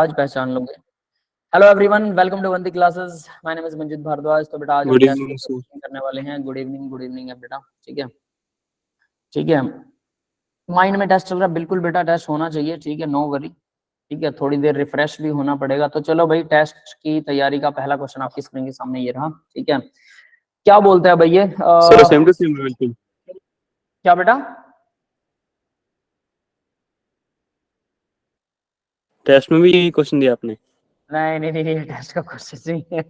आज पहचान लोगे। Hello everyone, welcome to Vandi classes. My name is Manjit Bhardwaj. तो बेटा आज हम टेस्ट करने वाले हैं। गुड इवनिंग है बेटा। ठीक है माइंड में टेस्ट चल रहा है, बिल्कुल बेटा टेस्ट होना चाहिए। ठीक है, नो वरी। ठीक है, थोड़ी देर रिफ्रेश भी होना पड़ेगा। तो चलो भाई, टेस्ट की तैयारी का पहला क्वेश्चन आपकी स्क्रीन के सामने ये रहा। ठीक है, क्या बोलते हैं भाई ये सेम टू सेम बिल्कुल। क्या बेटा? टेस्ट में भी यही क्वेश्चन दिया आपने? नहीं, टेस्ट का क्वेश्चन नहीं है।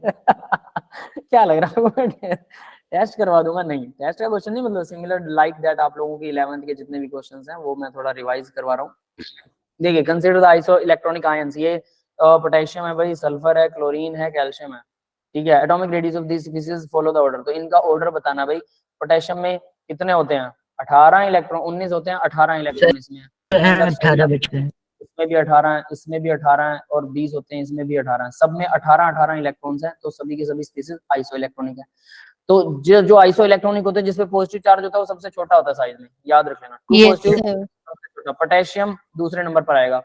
क्या लग रहा है टेस्ट करवा दूंगा? नहीं, टेस्ट का क्वेश्चन नहीं, मतलब सिमिलर लाइक दैट आप लोगों की 11th के जितने भी क्वेश्चंस हैं वो मैं थोड़ा रिवाइज करवा रहा हूँ। देखिए, consider the iso electronic ions. ये पोटेशियम है भाई, सल्फर है, क्लोरीन है, कैल्शियम है। ठीक है, atomic radius of this species follow the order. तो इनका ऑर्डर बताना भाई। पोटेशियम में कितने होते हैं? 18 इलेक्ट्रॉन। 19 होते हैं, 18 इलेक्ट्रॉन इसमें है। 18 बचते हैं। इसमें भी 18 है, इसमें भी 18 है और 20 होते हैं, इसमें भी 18 है। सब में 18 इलेक्ट्रॉन्स हैं। तो सभी के सभी स्पीशीज आइसो इलेक्ट्रॉनिक है। तो जो आइसो इलेक्ट्रॉनिक होते हैं जिसपे पॉजिटिव चार्ज होता है वो सबसे छोटा होता है साइज में, याद रख लेना। 2 पॉजिटिव सबसे छोटा, पोटेशियम दूसरे नंबर पर आएगा।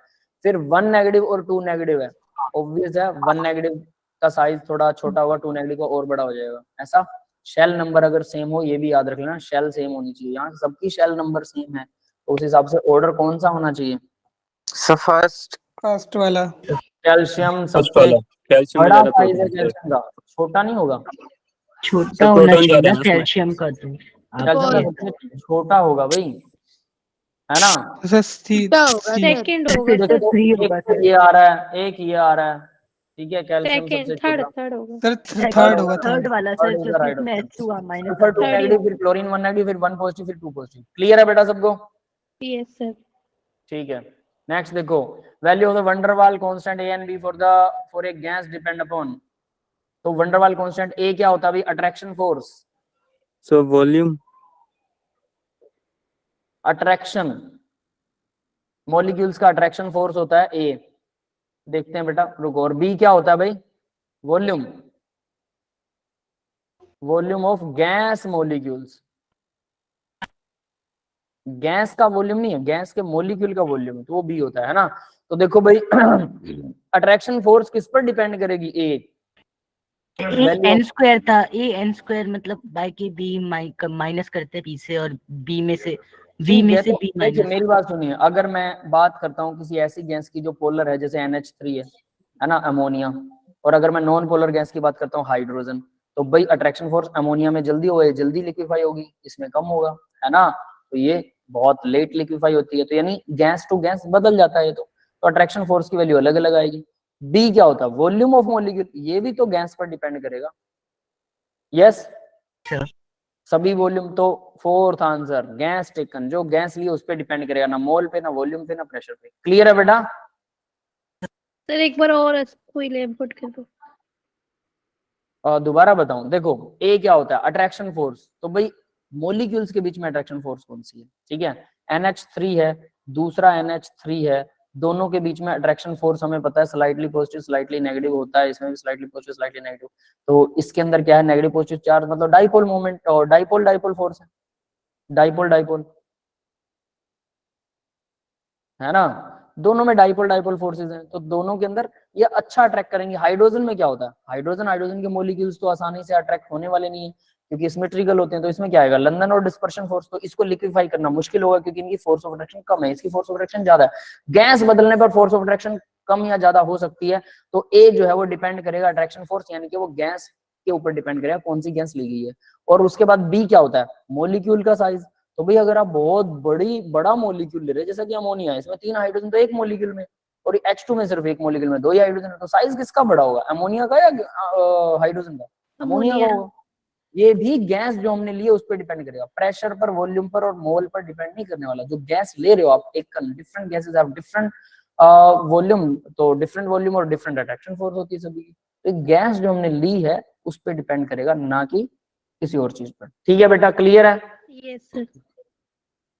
फिर 1 नेगेटिव और 2 नेगेटिव है। ऑब्वियस है, 1 नेगेटिव का साइज थोड़ा छोटा होगा, 2 नेगेटिव का और बड़ा हो जाएगा। ऐसा शेल नंबर अगर सेम हो, ये भी याद रख लेना, शेल सेम होनी चाहिए। यहाँ सबकी शेल नंबर सेम है, तो उस हिसाब से ऑर्डर कौन सा होना चाहिए? फर्स्ट वाला। कैल्शियम सबसे बड़ा साइज है कैल्शियम का, छोटा नहीं होगा। छोटा होना चाहिए कैल्शियम का। तो कैल्शियम का सबसे छोटा होगा भाई, है ना? सेकंड होगा। ये आ रहा है, एक ये आ रहा है। ठीक है, कैल्शियम सबसे छोटा। थर्ड होगा। थर्ड वाला सर, जिसमें H2 माइनस। फिर 2 नेगेटिव, फिर क्लोरीन 1 नेगेटिव, फिर 1 पॉजिटिव, फिर 2 पॉजिटिव। क्लियर है बेटा सबको? Yes sir. ठीक है, नेक्स्ट देखो, value of the van der Waals constant a and b for a gas depend upon. तो वंडरवाल कांस्टेंट ए क्या होता है भाई? Attraction force. So volume, attraction, molecules का अट्रैक्शन फोर्स होता है ए। देखते हैं बेटा, रुको। और बी क्या होता है भाई? Volume, volume of gas molecules. Gas का वॉल्यूम नहीं है, गैस के मॉलिक्यूल का वॉल्यूम है, तो वो बी होता है ना। तो देखो भाई, अट्रैक्शन फोर्स किस पर डिपेंड करेगी? ए एन स्क्वायर था। ए एन स्क्वायर मतलब बाय के बी माइनस करते बी से, और बी में से वी में से बी माइनस। मेरी बात सुनिए, अगर मैं बात करता हूँ किसी ऐसी गैस की जो पोलर है, जैसे NH3 है ना, अमोनिया, और अगर मैं नॉन पोलर गैस की बात करता हूँ, हाइड्रोजन, तो भाई अट्रैक्शन फोर्स अमोनिया में जल्दी होगा, जल्दी लिक्विफाई होगी, इसमें कम होगा, है ना। तो ये बहुत लेट लिक्विफाई होती है, तो यानी गैस टू गैस बदल जाता है ये। तो अट्रैक्शन फोर्स की वैल्यू अलग अलग आएगी। बी क्या होता है? Volume of molecule. ये भी तो गैस पर डिपेंड करेगा। यस सभी वॉल्यूम। तो फोर्थ आंसर, गैस टेकन, जो गैस ली उस पर डिपेंड करेगा, ना मोल पे, ना वॉल्यूम पे, ना प्रेशर पे। क्लियर है बेटा? सर एक बार और कोई इनपुट कर दो। दोबारा बताऊं, देखो ए क्या होता है? Attraction force. तो भाई मॉलिक्यूल्स के बीच में अट्रैक्शन फोर्स कौन सी है? ठीक है, NH3 है, दूसरा NH3 है, दोनों के बीच में अट्रैक्शन फोर्स हमें पता है स्लाइटली पॉजिटिव स्लाइटली नेगेटिव होता है। इसमें भी स्लाइटली पॉजिटिव स्लाइटली नेगेटिव। तो इसके अंदर क्या है? नेगेटिव पॉजिटिव चार्ज, मतलब डाइपोल मोमेंट और डाइपोल फोर्स है। डाइपोल है ना, दोनों में डाइपोल फोर्सेस हैं, तो दोनों के अंदर ये अच्छा अट्रैक्ट करेंगे। हाइड्रोजन में क्या होता है? हाइड्रोजन के मॉलिक्यूल्स तो आसानी से अट्रैक्ट होने वाले नहीं है, क्योंकि सिमेट्रिकल होते हैं। तो इसमें क्या आएगा? लंदन और डिस्पर्शन फोर्स। तो इसको लिक्विफाई करना मुश्किल होगा, क्योंकि इनकी फोर्स ऑफ अट्रैक्शन कम है, इसकी फोर्स ऑफ अट्रैक्शन ज्यादा है। गैस बदलने पर फोर्स ऑफ अट्रैक्शन कम या ज्यादा हो सकती है। तो ए जो है वो डिपेंड करेगा अट्रैक्शन फोर्स, यानी कि वो गैस के ऊपर डिपेंड करेगा कौन सी गैस ली गई है। और उसके बाद बी क्या होता है? मॉलिक्यूल का साइज। तो भाई अगर आप बहुत बड़ा मॉलिक्यूल ले रहे हैं, जैसा कि अमोनिया है, इसमें 3 हाइड्रोजन तो एक मॉलिक्यूल में, और H2 में सिर्फ एक मॉलिक्यूल में 2 ही हाइड्रोजन है, तो साइज किसका बड़ा होगा? अमोनिया का या हाइड्रोजन का? अमोनिया का होगा। ये भी गैस जो हमने लिए उस पर डिपेंड करेगा, प्रेशर पर, वॉल्यूम पर और मोल पर डिपेंड नहीं करने वाला। जो गैस ले रहे हो आप, taken different gases have different volume, तो डिफरेंट वॉल्यूम और डिफरेंट अट्रैक्शन फोर्स होती है सभी की। तो गैस जो हमने ली है उस पर डिपेंड करेगा, ना कि किसी और चीज पर। ठीक है बेटा, क्लियर है? Yes sir.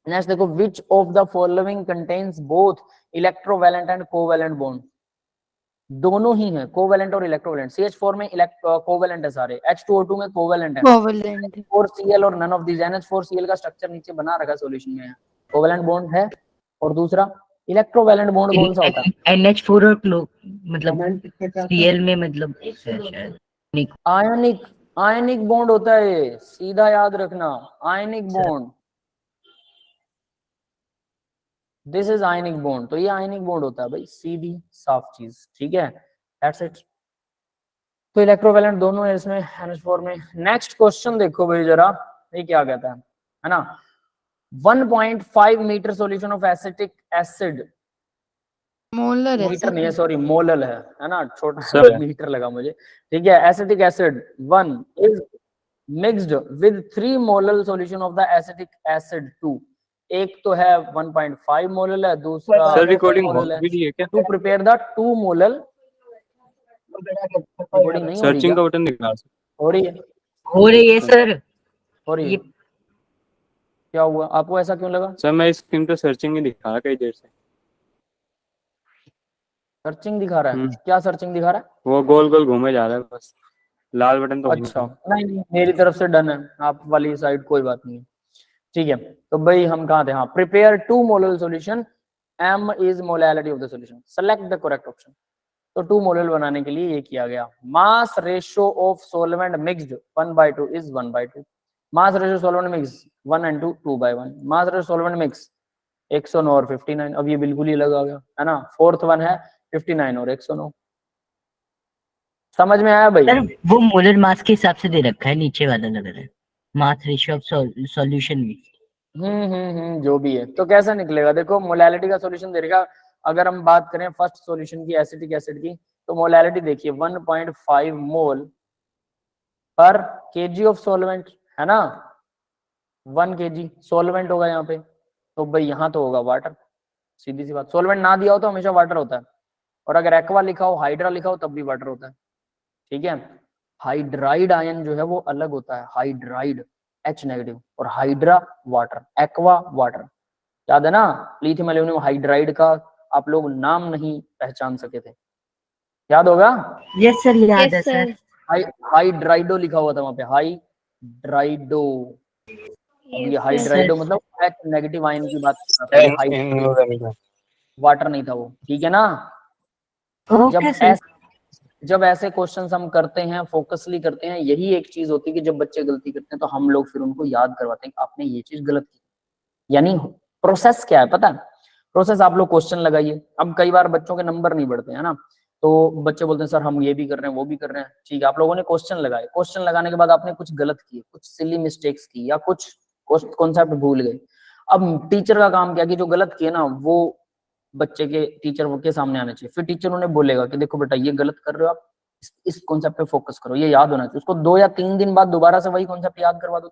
नेक्स्ट देखो, which of the following contains both electrovalent and covalent bond. दोनों ही है, कोवैलेंट और इलेक्ट्रोवैलेंट। CH4 में कोवैलेंट है सारे, H2O2 में कोवैलेंट है। 4Cl और नन ऑफ दीज। NH4Cl का स्ट्रक्चर नीचे बना रखा है सॉल्यूशन में, कोवैलेंट बॉन्ड है। और दूसरा इलेक्ट्रोवैलेंट बॉन्ड कौन सा होता है? NH4 और मतलब Cl में मतलब आयनिक, आयनिक बॉन्ड होता है ये, सीधा याद रखना, ionic bond, this is ionic bond. तो ये आयनिक बॉन्ड होता है भाई, सीधी साफ चीज, ठीक है, दैट्स इट। तो इलेक्ट्रोवैलेंट दोनों है इसमें NH4 में। नेक्स्ट क्वेश्चन देखो भाई जरा, ये क्या कहता है ना, 1.5 meter solution of acetic acid, molar है मीटर सर। नहीं है सॉरी, मोलल है ना, छोटा सर। मीटर लगा मुझे, ठीक है। Acetic acid 1 is mixed with 3 molal solution of the acetic acid 2। एक तो है 1.5 मोलल है, दूसरा सर 3 रिकॉर्डिंग हो मोलल है। भी रही है क्या? To prepare the 2 molal, recording नहीं हो रही सर्चिंग क्या? का बटन दिखा सर। हो रही है, हो रही है सर। हो रही है। ये क्या हुआ आपको, ऐसा क्यों लगा? सर मैं स्क्रीन पे सर्चिंग ही दिखा रहा कई देर से। सर्चिंग दिखा रहा है? हम्म। क्या सर्चिंग दिखा रहा है? वो गोल गोल घूमे जा रहा है बस, लाल बटन तो अच्छा, नहीं नहीं, मेरी तरफ से डन है, आप वाली साइड कोई बात नहीं है, ठीक है। तो भाई हम कहाँ थे, हाँ, prepare 2 molal solution, m is molality of the solution, select the correct option. तो 2 मोलल बनाने के लिए ये किया गया। Mass ratio of solvent mixed 1/2 is 1/2। Mass ratio solvent mix 1 and 2 2/1। Mass ratio solvent mix 109 और 59, अब ये बिल्कुल ही अलग आ गया है ना। फोर्थ वन है 59 और 109। समझ में आया भाई? सर वो मोलर मास के हिसाब से दे रखा है, नीचे वाला लग रहा है मास रेशियो ऑफ सॉल्यूशन में। जो भी है। तो कैसा निकलेगा, देखो मोलैलिटी का सॉल्यूशन देगा। अगर हम बात करें फर्स्ट सॉल्यूशन की, एसिटिक एसिड की, तो मोलैलिटी देखिए 1.5 मोल पर केजी ऑफ सॉल्वेंट, है ना, 1 kg सॉल्वेंट होगा यहाँ पे, तो भाई यहाँ तो होगा वाटर, सीधी सी बात। सॉल्वेंट ना दिया हो तो हमेशा वाटर होता है, और अगर एक्वा लिखा हो, हाइड्रा लिखा हो, तब भी वाटर होता है, ठीक है। हाइड्राइड आयन जो है वो अलग होता है, हाइड्राइड H नेगेटिव, और हाइड्रा वाटर, एक्वा वाटर, याद है ना। लिथियम एल्यूमिनियम हाइड्राइड का आप लोग नाम नहीं पहचान सके थे, याद होगा? यस सर, याद है यस सर। सर। हाइड्राइडो लिखा हुआ था वहां पे, हाइड्राइडो। अब ये हाइड्राइडो मतलब H नेगेटिव आयन की बात कर रहा था, ये हाइड्राइड वाटर नहीं था वो, ठीक है ना। Okay sir. जब ऐसे क्वेश्चंस हम करते हैं, फोकसली करते हैं, यही एक चीज होती है कि जब बच्चे गलती करते हैं तो हम लोग फिर उनको याद करवाते हैं कि आपने ये चीज गलत की। यानी प्रोसेस क्या है पता है? प्रोसेस, आप लोग क्वेश्चन लगाइए। अब कई बार बच्चों के नंबर नहीं बढ़ते हैं ना, तो बच्चे बोलते हैं सर हम ये भी कर रहे हैं वो भी कर रहे हैं, ठीक है। आप लोगों ने क्वेश्चन लगाए, क्वेश्चन लगाने के बाद आपने कुछ गलत किए, कुछ सिली मिस्टेक्स की, या कुछ कॉन्सेप्ट भूल गए। अब टीचर का काम क्या कि जो गलत किए ना वो बच्चे के टीचर के सामने आने चाहिए, फिर टीचर उन्हें बोलेगा कि देखो बेटा ये गलत कर रहे हो आप, इस कॉन्सेप्ट पे फोकस करो, ये याद होना चाहिए। उसको 2 या 3 दिन बाद दोबारा से वही कॉन्सेप्ट याद करवा दो।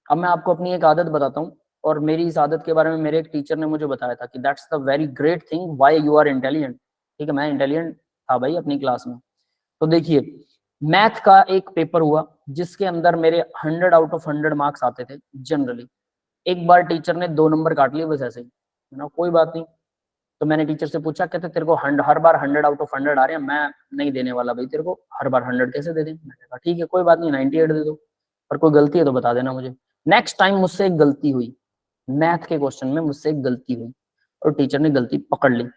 अब मैं आपको अपनी एक आदत बताता हूँ, और मेरी इस आदत के बारे में मेरे एक टीचर ने मुझे बताया था कि that's the very great thing why you are intelligent, ठीक है। मैं इंटेलिजेंट था भाई अपनी क्लास में। तो देखिए, मैथ का एक पेपर हुआ जिसके अंदर मेरे 100 आउट ऑफ 100 मार्क्स आते थे जनरली। एक बार टीचर ने 2 नंबर काट लिए बस ऐसे ही, ना कोई बात नहीं। तो मैंने टीचर से पूछा, कहते तेरे को हर बार 100 आउट ऑफ 100 आ रहे हैं, मैं नहीं देने वाला भाई तेरे को, हर बार 100 कैसे दे दें। मैंने कहा ठीक है कोई बात नहीं, 98 दे दो, पर कोई गलती है तो बता देना मुझे। नेक्स्ट टाइम मुझसे एक गलती हुई, मैथ के क्वेश्चन में मुझसे एक गलती हुई, और टीचर ने गलती पकड़ ली।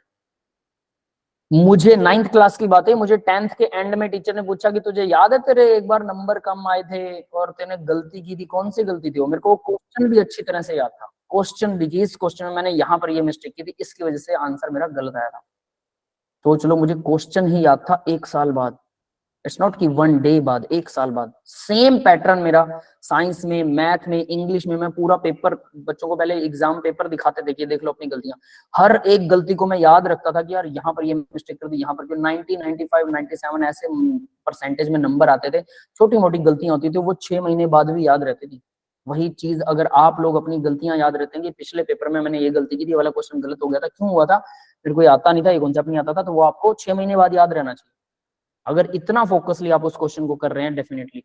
मुझे 9th क्लास की बात है, मुझे 10th के एंड में टीचर ने पूछा कि तुझे याद है तेरे एक बार नंबर कम आए थे और तेने गलती की थी, कौन सी गलती थी वो? मेरे को क्वेश्चन भी अच्छी तरह से याद था। क्वेश्चन देखिए, इस क्वेश्चन में मैंने यहाँ पर ये मिस्टेक की थी, इसकी वजह से आंसर मेरा गलत आया था। तो चलो, मुझे क्वेश्चन ही याद था 1 साल बाद, इट्स नॉट कि 1 डे बाद, 1 साल बाद। सेम पैटर्न मेरा साइंस में, मैथ में, इंग्लिश में, मैं पूरा पेपर बच्चों को पहले एग्जाम पेपर दिखाते थे कि देख लो अपनी गलतियां। हर एक गलती को मैं याद रखता था कि यार यहाँ पर ये मिस्टेक कर दी, यहाँ पर 90, 95, 97 ऐसे परसेंटेज में नंबर आते थे। छोटी मोटी गलतियां होती थी, वो 6 महीने बाद भी याद रहती थी। वही चीज अगर आप लोग अपनी गलतियां याद रहते हैं कि पिछले पेपर में मैंने ये गलती की थी, वाला क्वेश्चन गलत हो गया था, क्यों हुआ था, मेरे को आता नहीं था, ये कॉन्सेप्ट नहीं आता था, तो वो आपको 6 महीने बाद याद रहना चाहिए। अगर इतना फोकसली आप उस क्वेश्चन को कर रहे हैं, डेफिनेटली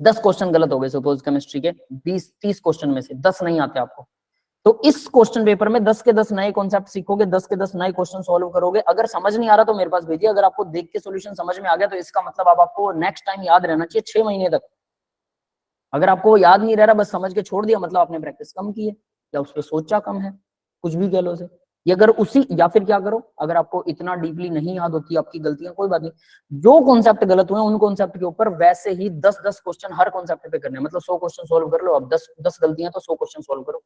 10 क्वेश्चन गलत हो गए सपोज केमिस्ट्री के, 20-30 क्वेश्चन में से 10 नहीं आते आपको, तो इस क्वेश्चन पेपर में 10 के 10 नए कॉन्सेप्ट सीखोगे, 10 के 10 नए क्वेश्चन सॉल्व करोगे। अगर समझ नहीं आ रहा तो मेरे पास भेजिए, अगर आपको देख के सॉल्यूशन समझ में आ गया तो इसका मतलब अब आपको नेक्स्ट टाइम याद रहना चाहिए 6 महीने तक। अगर आपको याद नहीं रह रहा, बस समझ के छोड़ दिया, मतलब आपने प्रैक्टिस कम की है या उस पर सोचा कम है, कुछ भी कह लो उसे, ये अगर उसी, या फिर क्या करो, अगर आपको इतना डीपली नहीं याद होती आपकी गलतियां, कोई बात नहीं, जो कॉन्सेप्ट गलत हुए उन कॉन्सेप्ट के ऊपर वैसे ही 10-10 क्वेश्चन हर कॉन्सेप्ट पे करने, मतलब 100 क्वेश्चन सोल्व कर लो। अब 10 गलतियां तो 100 क्वेश्चन सोल्व करो,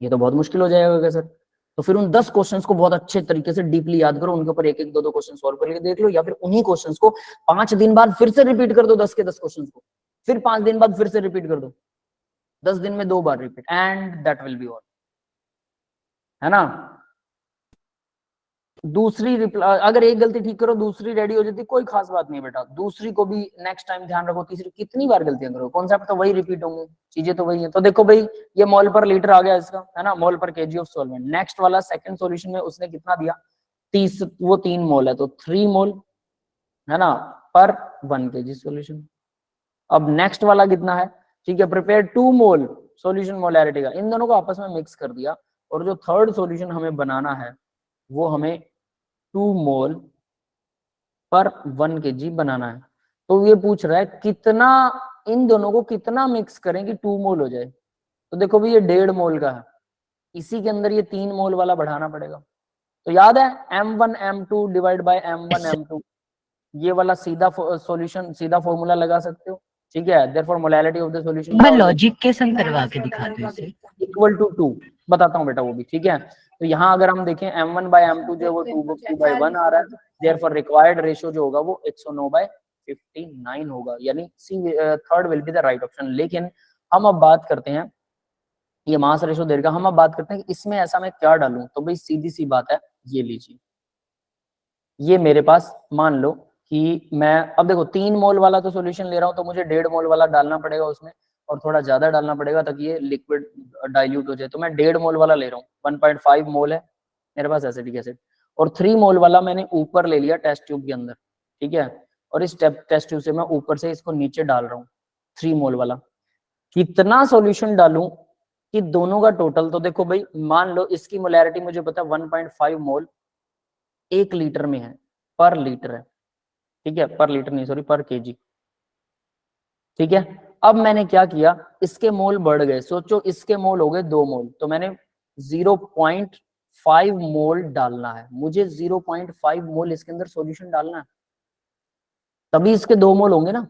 ये तो बहुत मुश्किल हो जाएगा क्या सर? तो फिर उन 10 क्वेश्चंस को बहुत अच्छे तरीके से डीपली याद करो, उनके ऊपर एक एक 2-2 क्वेश्चन सोल्व करके देख लो, या फिर उन्हीं क्वेश्चंस को 5 दिन बाद फिर से रिपीट कर दो, 10 के 10 क्वेश्चंस को, फिर 5 दिन बाद फिर से रिपीट कर दो, 10 दिन में 2 बार repeat, and that will be all, है ना? दूसरी रिप्लाई, अगर एक गलती ठीक करो दूसरी रेडी हो जाती, कोई खास बात नहीं बेटा, दूसरी को भी नेक्स्ट टाइम ध्यान रखो, तीसरी कितनी बार गलतियां करो, कॉन्सेप्ट तो वही रिपीट होंगे, चीजें तो वही है। तो देखो भाई ये मोल पर लीटर आ गया इसका, है ना, मोल पर केजी ऑफ सॉल्वेंट। नेक्स्ट वाला सेकंड सॉल्यूशन में उसने कितना दिया, 30, वो 3 मोल है, तो 3 मोल, है ना, पर 1 kg सॉल्यूशन। अब नेक्स्ट वाला कितना है, ठीक है, प्रिपेयर 2 मोल सॉल्यूशन मोलैरिटी का, इन दोनों को आपस में मिक्स कर दिया, और जो थर्ड सॉल्यूशन हमें बनाना है वो हमें 2 मोल पर 1 kg बनाना है। तो ये पूछ रहा है कितना, इन दोनों को कितना मिक्स करें कि 2 मोल हो जाए। तो देखो भाई ये 1.5 मोल का है, इसी के अंदर ये 3 मोल वाला बढ़ाना पड़ेगा। तो याद है m1 m2 divide by m1 m2, ये वाला सीधा सॉल्यूशन, सीधा फॉर्मूला लगा सकते हो, ठीक है। Therefore molarity of the solution मैं लॉजिक के संग करवा के दिखा दूं इसे, इक्वल टू 2, बताता हूं बेटा वो भी, ठीक है। तो यहाँ अगर हम देखें m1 बाय m2 जो है वो 2/1 आ रहा है, देयरफॉर रिक्वायर्ड रेशियो जो होगा वो 109/59 होगा, यानी C third will be the right option. लेकिन हम अब बात करते हैं, ये मास रेशियो देगा, हम अब बात करते हैं कि इसमें ऐसा मैं क्या डालूं। तो भाई सीधी सी बात है, ये लीजिए, ये मेरे पास मान लो कि मैं, अब देखो 3 मोल वाला तो सॉल्यूशन ले रहा हूं, तो मुझे 1.5 मोल वाला डालना पड़ेगा उसमें, और थोड़ा ज्यादा डालना पड़ेगा ताकि ये लिक्विड डाइल्यूट हो जाए। तो मैं 1.5 मोल वाला ले रहा हूँ, 1.5 मोल है मेरे पास एसिटिक एसिड, और 3 मोल वाला मैंने ऊपर ले लिया टेस्ट ट्यूब के अंदर, ठीक है। और इस टेस्ट ट्यूब से मैं ऊपर से इसको नीचे डाल रहा हूँ 3 मोल वाला। कितना सॉल्यूशन डालूं कि दोनों का टोटल, तो देखो भाई मान लो इसकी मोलैरिटी मुझे पता है 1.5 मोल 1 लीटर में है, पर लीटर है, ठीक है, पर लीटर नहीं, सॉरी, पर केजी, ठीक है। अब मैंने क्या किया, इसके मोल बढ़ गए, सोचो इसके मोल हो गए 2 मोल, तो मैंने 0.5 मोल डालना है, मुझे 0.5 मोल इसके अंदर सॉल्यूशन डालना है, तभी इसके 2 मोल होंगे ना,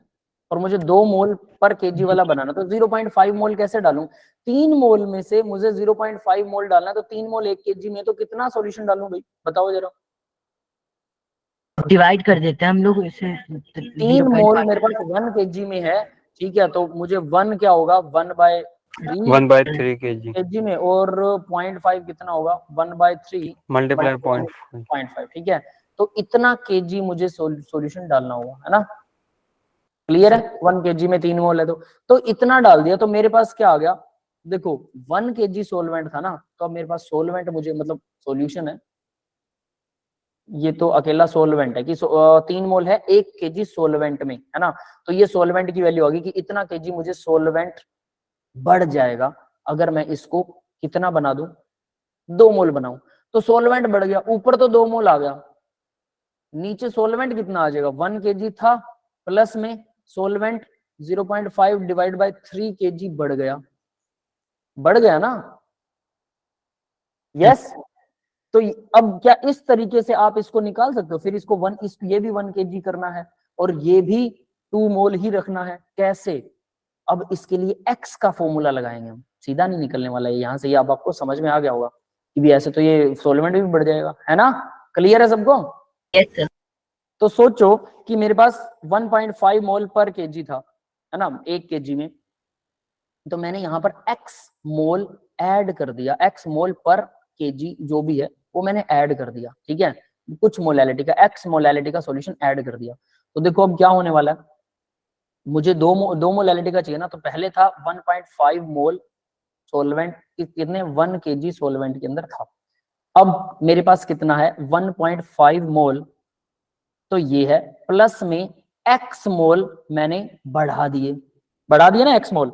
और मुझे 2 मोल पर केजी वाला बनाना। तो 0.5 मोल कैसे डालूं, 3 मोल में से मुझे 0.5 मोल डालना है, तो 3 मोल 1 केजी में, तो कितना सॉल्यूशन डालूं भाई, बताओ जरा। डिवाइड कर देते हैं हम लोग इसे, 3 मोल मेरे पास 1 kg में है, ठीक है, तो मुझे 1 क्या होगा, 1/3 1/3 kg kg में, और 0.5 कितना होगा, 1/3 मल्टीप्लाई 0.5, 0.5, ठीक है। तो इतना केजी मुझे सॉल्यूशन डालना होगा, है ना, क्लियर है। 1 kg में 3 मोल है, तो इतना डाल दिया, तो मेरे पास क्या आ गया, देखो 1 kg सोलवेंट था ना, तो अब मेरे पास सोलवेंट मुझे, मतलब सॉल्यूशन है, ये तो अकेला सोलवेंट है कि 3 मोल है 1 kg सोलवेंट में, है ना। तो ये सोलवेंट की वैल्यू होगी कि इतना केजी मुझे सोलवेंट बढ़ जाएगा अगर मैं इसको कितना बना दूं, 2 मोल बनाऊं। तो सोलवेंट बढ़ गया, ऊपर तो 2 मोल आ गया, नीचे सोलवेंट कितना आ जाएगा, 1 kg था, प्लस में सोलवेंट 0.5 डिवाइड बाय 3 kg बढ़ गया ना, यस। तो अब क्या इस तरीके से आप इसको निकाल सकते हो, फिर इसको ये भी 1 kg करना है और ये भी 2 मोल ही रखना है, कैसे। अब इसके लिए x का फॉर्मूला लगाएंगे हम, सीधा नहीं निकलने वाला है यहाँ से, ये अब आपको समझ में आ गया होगा कि भी ऐसे तो ये सोलवेंट भी बढ़ जाएगा, है ना, क्लियर है सबको। Yes sir. तो सोचो कि मेरे पास 1.5 मोल पर केजी था, है ना, 1 kg में, तो मैंने यहाँ पर x मोल ऐड कर दिया, x मोल पर केजी जो भी है वो मैंने ऐड कर दिया, ठीक है, कुछ मोलैलिटी का, x मोलैलिटी का सॉल्यूशन ऐड कर दिया। तो देखो अब क्या होने वाला है, मुझे दो मोलैलिटी का चाहिए ना, तो पहले था 1.5 मोल सोलवेंट, कितने 1 kg सोलवेंट के अंदर था। अब मेरे पास कितना है 1.5 मोल, तो ये है, प्लस में x मोल मैंने बढ़ा दिए ना x मोल,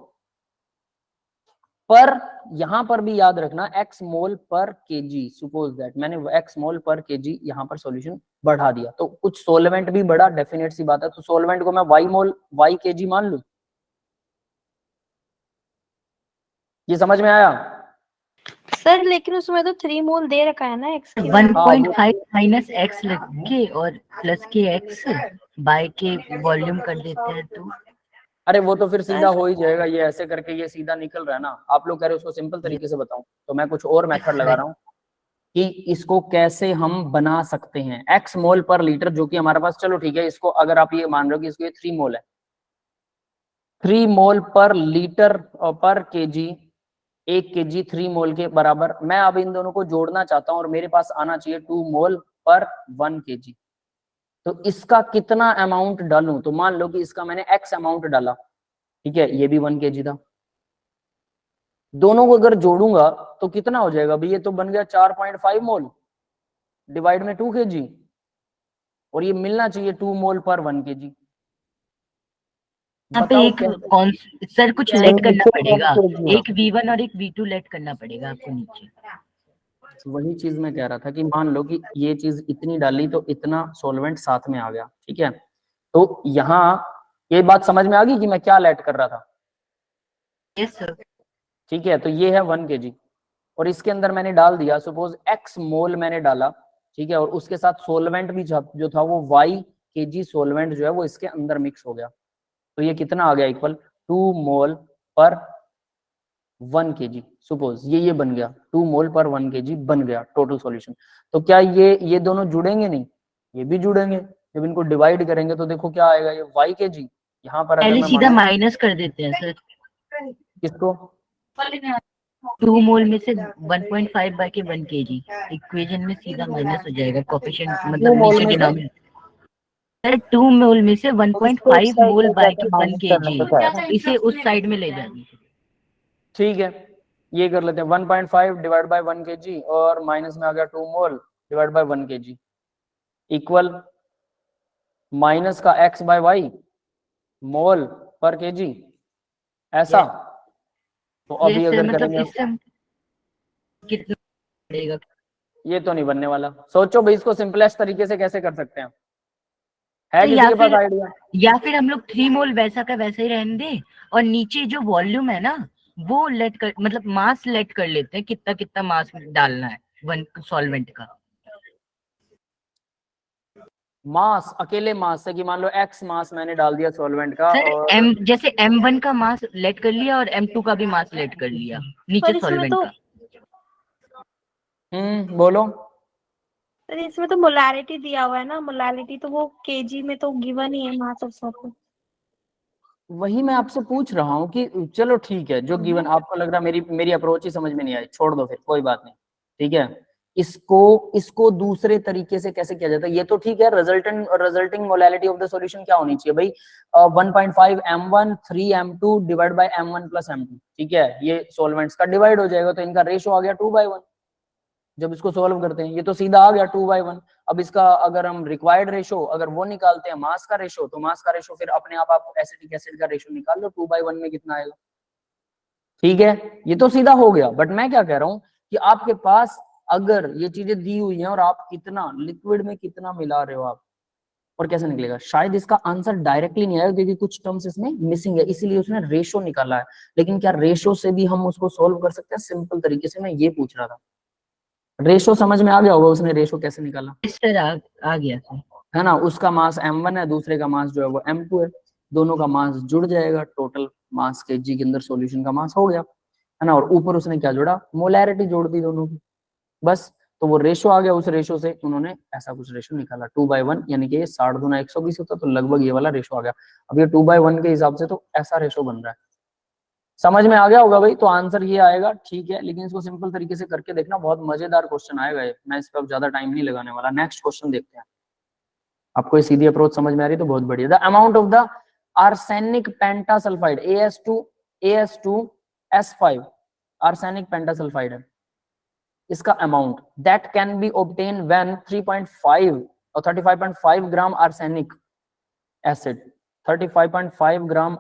पर यहां पर भी याद रखना x मोल पर केजी, सपोज दैट मैंने x मोल पर केजी यहां पर सॉल्यूशन बढ़ा दिया, तो कुछ सोलवेंट भी बढ़ा, डेफिनेट सी बात है। तो सोलवेंट को मैं y केजी मान लूं, ये समझ में आया। सर लेकिन उसमें तो 3 मोल दे रखा है ना एक्स के लिए। 1.5 माइनस एक्स लिख के और प्लस के एक्स बाय के वॉल्यूम कर देते हैं तो अरे वो तो फिर सीधा हो ही जाएगा, ये ऐसे करके ये सीधा निकल रहा है ना। आप लोग कह रहे हो उसको सिंपल तरीके से बताऊं, तो मैं कुछ और मेथड लगा रहा हूँ कि इसको कैसे हम बना सकते हैं। एक्स मोल पर लीटर जो कि हमारे पास, चलो ठीक है, इसको अगर आप ये मान रहे हो कि इसको ये 3 मोल है, 3 मोल पर लीटर पर केजी, 1 केजी 3 मोल के बराबर। मैं अब इन दोनों को जोड़ना चाहता हूं और मेरे पास आना चाहिए 2 मोल पर 1 केजी। तो इसका कितना अमाउंट डालूं? तो मान लो कि इसका मैंने एक्स अमाउंट डाला, ठीक है, ये भी 1 केजी था। दोनों को अगर जोड़ूंगा तो कितना हो जाएगा भाई? ये तो बन गया 4.5 मोल डिवाइड में 2 केजी, और ये मिलना चाहिए 2 मोल पर 1 केजी। यहाँ पे एक सर कुछ लेट करना पड़ेगा, एक V1 और एक V2 लेट करना पड़ेगा आपको नीचे। वही चीज मैं कह रहा था कि मान लो कि ये चीज इतनी डाली तो इतना सॉल्वेंट साथ में आ गया, ठीक है। तो यहाँ ये बात समझ में आ गई कि मैं क्या लेट कर रहा था? Yes sir. ठीक है, तो ये है 1 केजी और इसके अंदर मैंने डाल दिया सपोज x मोल मैंने डाला, ठीक है, और उसके साथ सोलवेंट भी जो था वो y केजी सोलवेंट जो है वो इसके अंदर मिक्स हो गया। तो ये कितना आ गया? इक्वल 2 मोल पर 1 केजी। सपोज ये बन गया 2 मोल पर 1 केजी बन गया टोटल सॉल्यूशन। तो क्या ये दोनों जुड़ेंगे? नहीं, ये भी जुड़ेंगे। जब इनको डिवाइड करेंगे तो देखो क्या आएगा, ये y केजी। यहाँ पर अगर पहले मैं सीधा माइनस कर देते हैं सर। किसको? 2 मोल में से 1.5 बाय के 1 केजी इक्वेशन में सीधा माइनस हो जाएगा कोफिशिएंट, मतलब नीचे डिनोमिनेटर। सर 2 मोल में से 1.5 मोल बाय के 1 केजी, इसे उस साइड में ले जाएंगे। ठीक है, ये कर लेते हैं 1.5 डिवाइड बाय 1 केजी और माइनस में आ गया 2 मोल divide by 1 KG equal minus का x बाय वाई मोल पर केजी, ऐसा। तो अभी अगर मतलब करेंगे इससे कितना पड़ेगा? ये तो नहीं बनने वाला। सोचो भाई इसको सिंपलेस्ट तरीके से कैसे कर सकते हैं, है तो किसी के पास आइडिया? या फिर हम लोग 3 मोल वैसा का वैसे ही रहने दें और नीचे जो वॉल्यूम है ना वो लेट कर, मतलब मास लेट कर लेते हैं, कितना कितना मास डालना है वन सॉल्वेंट का। मास, अकेले मास से कि मान लो x मास मैंने डाल दिया सॉल्वेंट का सर और m जैसे m1 का मास लेट कर लिया और m2 का भी मास लेट कर लिया नीचे सॉल्वेंट का। बोलो। सर इसमें तो मोलारिटी दिया हुआ है ना, मोलारिटी तो वो केजी में तो गिवन ही है मास ऑफ सॉल्वेंट। वही मैं आपसे पूछ रहा हूँ कि चलो ठीक है, जो गिवन आपको लग रहा मेरी अप्रोच ही समझ में नहीं आई, छोड़ दो फिर, कोई बात नहीं, ठीक है। इसको दूसरे तरीके से कैसे किया जाता है? ये तो ठीक है, resulting molality of the solution क्या होनी चाहिए भाई? 1.5 m1 3 m2 divide by m1 plus m2, ठीक है, ये सॉल्वेंट्स का डिवाइड हो जाएगा तो इनका रेशो आ गया 2/1 जब इसको सोल्व करते हैं। ये तो सीधा आ गया 2/1। अब इसका अगर हम रिक्वायर्ड रेशो अगर वो निकालते हैं मास का रेशो, तो मास का रेशो फिर अपने आप एसिटिक एसिड का रेशो निकाल लो, 2/1 में कितना आएगा, ठीक है। ये तो सीधा हो गया। बट मैं क्या कह रहा हूँ कि आपके पास अगर ये चीजें दी हुई हैं और आप कितना लिक्विड में कितना मिला रहे हो आप, और कैसे निकलेगा? शायद इसका आंसर डायरेक्टली नहीं आएगा क्योंकि कुछ टर्म्स इसमें मिसिंग है, इसीलिए उसने रेशो निकाला है। लेकिन क्या रेशो से भी हम उसको सोल्व कर सकते हैं सिंपल तरीके से? मैं ये पूछ रहा था। रेशो समझ में आ गया होगा, उसने रेशो कैसे निकाला? सर आ गया सर, है ना, उसका मास m1 है, दूसरे का मास जो है वो m2 है, दोनों का मास जुड़ जाएगा, टोटल मास केजी के अंदर सॉल्यूशन का मास हो गया, है ना। और ऊपर उसने क्या जोड़ा? मोलैरिटी जोड़ दी दोनों की, बस। तो वो रेशो आ गया, उस रेशो से उन्होंने ऐसा कुछ रेशो निकाला 2/1, यानी कि 60 दूना 120 होता, तो लगभग ये वाला रेशो आ गया। अब ये 2/1 के हिसाब से तो ऐसा रेशो बन रहा है। समझ में आ गया होगा भाई? तो आंसर ये आएगा, ठीक है। लेकिन इसको सिंपल तरीके से करके देखना, बहुत मजेदार क्वेश्चन आएगा ये। मैं इस पर ज्यादा टाइम नहीं लगाने वाला। नेक्स्ट क्वेश्चन देखते हैं। आपको ये सीधी अप्रोच समझ में आ रही तो बहुत बढ़िया। The amount of the arsenic pentasulphide AS2S5 arsenic pentasulphide है, इसका amount that can be obtain when 3.5 और 35.5 gram arsenic acid 35.5 gram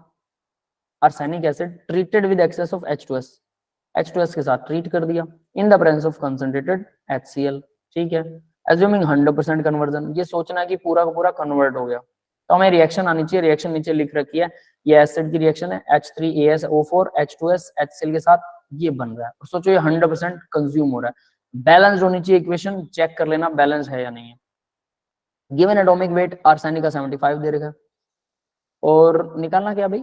arsenic acid treated with excess of H2S के साथ ट्रीट कर दिया in the presence of concentrated HCl, ठीक है। Assuming 100% conversion, ये सोचना कि पूरा का पूरा कन्वर्ट हो गया, तो हमें रिएक्शन आनी चाहिए। रिएक्शन नीचे लिख रखी है, ये एसिड की रिएक्शन है, H3AsO4 H2S HCl के साथ ये बन रहा है, और सोचो ये 100% कंज्यूम हो रहा है। बैलेंस होनी चाहिए इक्वेशन, चेक कर लेना बैलेंस है या नहीं है। गिवन एटॉमिक वेट आर्सेनिक का 75 दे रखा है, और निकालना क्या भाई,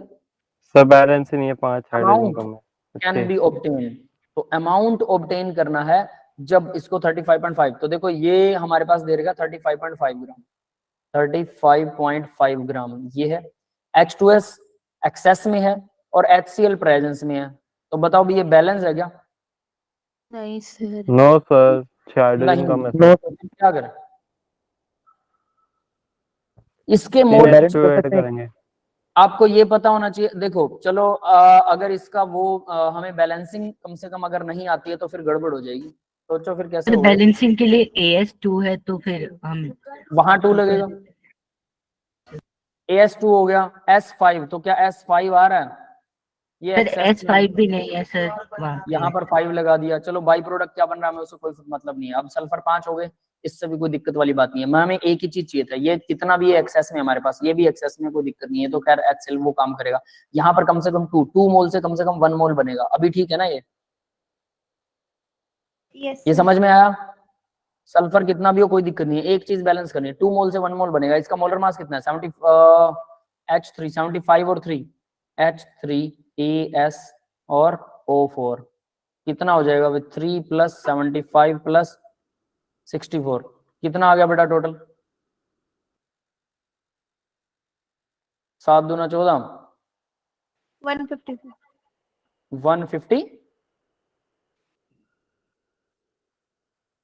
सर बैलेंस ही नहीं है, 5 हाइड्रोजन अमाउंट कम है। कैन अच्छा बी ऑब्टेन। तो अमाउंट ऑब्टेन करना है जब इसको 35.5, तो देखो ये हमारे पास दे रखा 35.5 ग्राम, 35.5 ग्राम ये है। H2S एक्सेस में है और HCl प्रेजेंस में है, तो बताओ भी ये बैलेंस है क्या? नहीं सर। नो सर, 6 हाइड्रोजन नहीं, कम है नो, सर। तो फिर क्या करें, इसके 3 मोल H2 ऐड करेंगे। आपको ये पता होना चाहिए। देखो चलो अगर इसका वो हमें बैलेंसिंग कम से कम अगर नहीं आती है तो फिर गड़बड़ हो जाएगी, सोचो फिर कैसे सर होगा। बैलेंसिंग के लिए AS2 है तो फिर हम वहां 2 लगेगा, AS2 हो गया, S5, तो क्या S5 आ रहा है, ये सर एक्सेस S5 भी नहीं है सर वहाँ यहाँ पे। पर 5 लगा दिया। चलो बाई प्रोडक्ट क्या बन रहा है हमें उससे कोई मतलब नहीं है। अब सल्फर 5 हो गए, इससे भी कोई दिक्कत वाली बात नहीं है। मैं हमें एक ही चीज चाहिए था, ये कितना भी एक्सेस में हमारे पास, ये भी एक्सेस में, कोई दिक्कत नहीं है, तो खैर एक्सेल वो काम करेगा। यहाँ पर कम से कम 2 मोल से कम 1 मोल बनेगा, अभी ठीक है ना ये यस ये सर। समझ में आया। सल्फर कितना भी हो कोई दिक्कत नहीं है, एक चीज बैलेंस करनी है, 2 मोल से 1 मोल बनेगा। इसका मोलर मास कितना है 70, H3 75 और 3 H3AS और O4 कितना हो जाएगा, 3 + 75 + 64 कितना आ गया बेटा टोटल, 7 दूना 14, 150 सर। 150,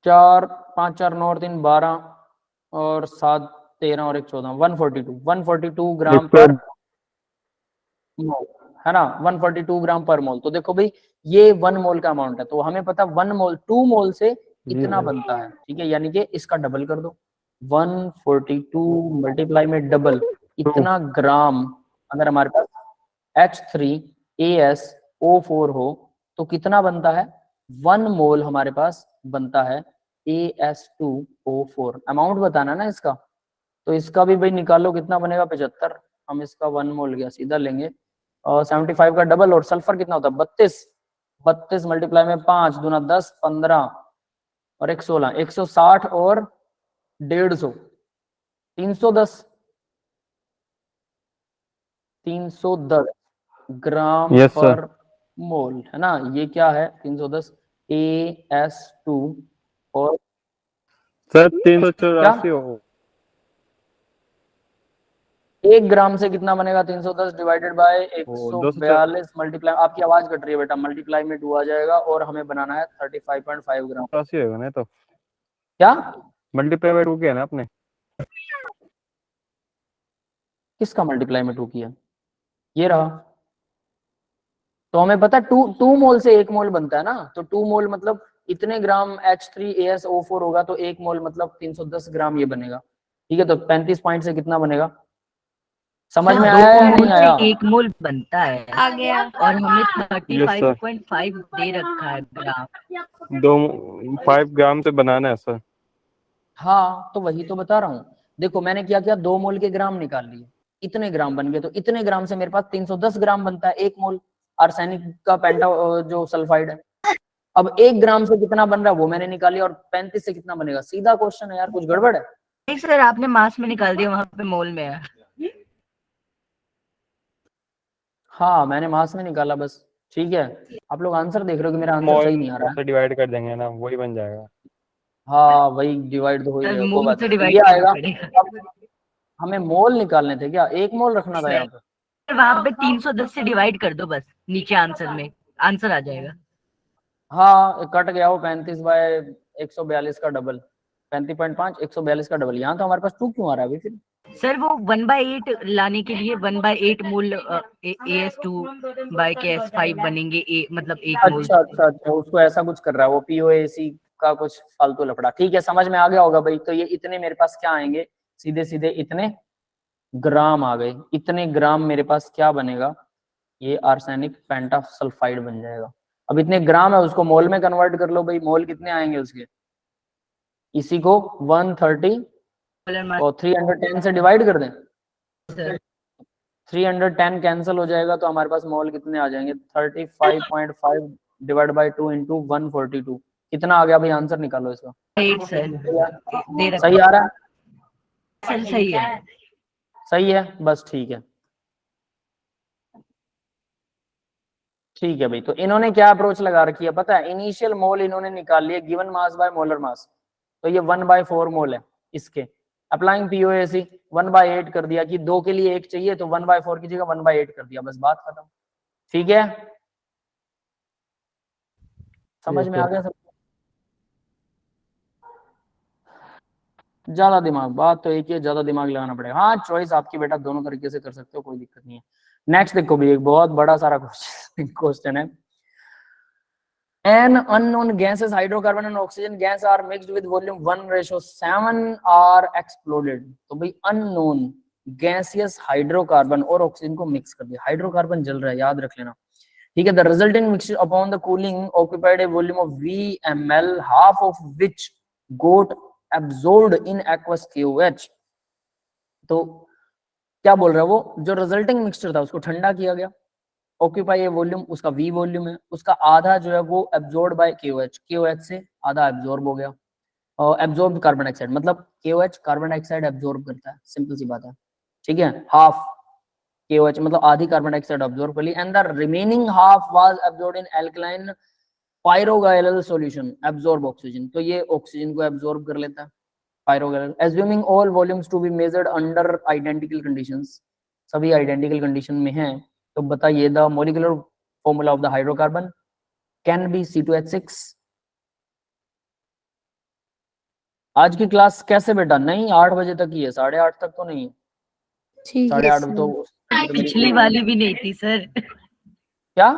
4 5 4 9 और 3 12 और 7 13 और 1 14, 142 ग्राम पर मोल है ना, 142 ग्राम पर मोल। तो देखो भाई ये 1 मोल का अमाउंट है, तो हमें पता 1 मोल 2 मोल से इतना बनता है, ठीक है, यानी कि इसका डबल कर दो, 142 मल्टीप्लाई में डबल इतना ग्राम। अगर हमारे पास H3AsO4 हो तो कितना बनता है, 1 मोल हमारे पास बनता है AS2O4। अमाउंट बताना ना इसका, तो इसका भी भाई निकालो कितना बनेगा, 75। हम इसका 1 मोल गया सीधा लेंगे, और 75 का डबल, और सल्फर कितना होता है 32, 32 मल्टीप्लाई में 5 दूना 10 15 और 1 16, 160 और 150, 310, 310 ग्राम यस सर। पर मोल है ना, ये क्या है 310 AS2 और सर 384 हो। 1 ग्राम से कितना बनेगा, 310 डिवाइडेड बाय 142 मल्टीप्लाई, आपकी आवाज कट रही है बेटा, मल्टीप्लाई में 2 आ जाएगा, और हमें बनाना है 35.5 ग्राम। 284 होगा ना, तो क्या मल्टीप्लाई बाय 2 किया ना आपने, किसका मल्टीप्लाई में 2 किया, ये रहा। तो हमें पता है 2 मोल से 1 मोल बनता है ना, तो 2 मोल मतलब इतने ग्राम H3AsO4 होगा, तो 1 मोल मतलब 310 ग्राम ये बनेगा, ठीक है। तो 35 पॉइंट से कितना बनेगा, समझ में आया या नहीं आया? 1 मोल बनता है आ गया। और हमें यस सर। 35.5 दे रखा है ग्राम। 5 ग्राम से बनाना है सर। हाँ तो वही तो बता रहा हूँ, देखो मैंने क्या किया, 2 मोल के ग्राम निकाल लिए, इतने ग्राम बन गए, तो इतने ग्राम से मेरे पास 310 ग्राम बनता है 1 मोल आर्सेनिक का पेंटा जो सल्फाइड है। अब 1 ग्राम से कितना बन रहा है वो मैंने निकाल लिया, और 35 से कितना बनेगा, सीधा क्वेश्चन है यार, कुछ गड़बड़ है? नहीं सर, आपने मास में निकाल दिया, वहां पे मोल में है। हाँ मैंने मास में निकाला बस, ठीक है। आप लोग आंसर देख रहे हो कि मेरा आंसर सही नहीं आ रहा है। से डिवाइड कर देंगे ना, वही बन जाएगा। हाँ वही डिवाइड तो हो ही सर जाएगा, कोई मोल बात से नहीं, तो डिवाइड ये करना आएगा। पड़ेगा। अब हमें मोल निकालने थे क्या, 1 मोल रखना था यहाँ पे? सर वहां पे 310 से डिवाइड कर दो बस, नीचे आंसर में आंसर आ जाएगा। हाँ कट गया वो 35/142 का डबल, 35.5 142 का डबल। यहाँ तो हमारे पास 2 क्यों आ रहा है अभी फिर? सर वो 1/8 लाने के लिए 1/8 मोल AS2/के S5 बनेंगे, मतलब 1 मोल। अच्छा उसको ऐसा कुछ कर रहा है वो, POAC का कुछ फालतू लफड़ा, ठीक है समझ में आ गया होगा भाई। तो ये इतने मेरे पास क्या आएंगे, सीधे सीधे इतने ग्राम आ गए, इतने ग्राम मेरे पास क्या बनेगा, ये आर्सेनिक पेंटासल्फाइड बन जाएगा। अब इतने ग्राम है उसको मोल में कन्वर्ट कर लो भाई, मोल कितने आएंगे उसके, इसी को 130 और 310 से डिवाइड कर दें, 310 कैंसिल हो जाएगा, तो हमारे पास मोल कितने आ जाएंगे, 35.5 डिवाइड बाय 2 इंटू 142 कितना आ गया भाई? आंसर निकालो इसका। 8 सर दे रखा सही आ रहा है? सर, सही है। सही है, बस ठीक है। ठीक है भाई, तो इन्होंने क्या अप्रोच लगा रखी है पता है? इनिशियल मोल इन्होंने निकाल लिया given mass by molar mass, तो ये 1/4 मोल है इसके। अप्लाइंग पीओएसी 1/8 कर दिया कि 2 के लिए 1 चाहिए, तो 1/4 की जगह 1/8 कर दिया, बस बात खत्म। ठीक है, समझ में आ गया सब? ज्यादा दिमाग, बात तो एक ही है, ज्यादा दिमाग लगाना पड़ेगा। हाँ, चॉइस आपकी बेटा, दोनों तरीके से कर सकते हो, कोई दिक्कत नहीं है। नेक्स्ट देखो भी, एक बहुत बड़ा सारा क्वेश्चन है। An unknown gases, hydrocarbon and oxygen gas are mixed with volume 1:7 are exploded। तो भाई अननोन गैसियस हाइड्रोकार्बन और ऑक्सीजन को मिक्स कर दिया, हाइड्रोकार्बन जल रहा है, याद रख लेना। ठीक है, the resulting mixture upon the cooling occupied A volume of VmL, half of which got absorbed in aqueous KOH। तो क्या बोल रहा है वो? जो रिजल्टिंग मिक्सचर था उसको ठंडा किया गया, ऑक्यूपाई ए वॉल्यूम, उसका V वॉल्यूम है, उसका आधा जो है वो एब्जॉर्ब बाय KOH, KOH से आधा एब्जॉर्ब हो गया। और एब्जॉर्ब कार्बन डाइऑक्साइड, मतलब KOH कार्बन डाइऑक्साइड एब्जॉर्ब करता है, सिंपल सी बात है। ठीक है, हाफ KOH मतलब आधी कार्बन डाइऑक्साइड एब्जॉर्ब कर ली, and the remaining half was absorbed in alkaline pyrogallol solution absorb oxygen. तो ये ऑक्सीजन को एब्जॉर्ब कर लेता है pyrogallol. Assuming all volumes to be measured under identical conditions, सभी आइडेंटिकल कंडीशन में हैं, तो बताइए the molecular formula of the hydrocarbon can be C2H6। आज की क्लास कैसे बेटा? नहीं 8 बजे तक ही है, 8:30 तक तो नहीं है। ठीक है 8:30 तो पिछली वाली भी नहीं थी सर, क्या?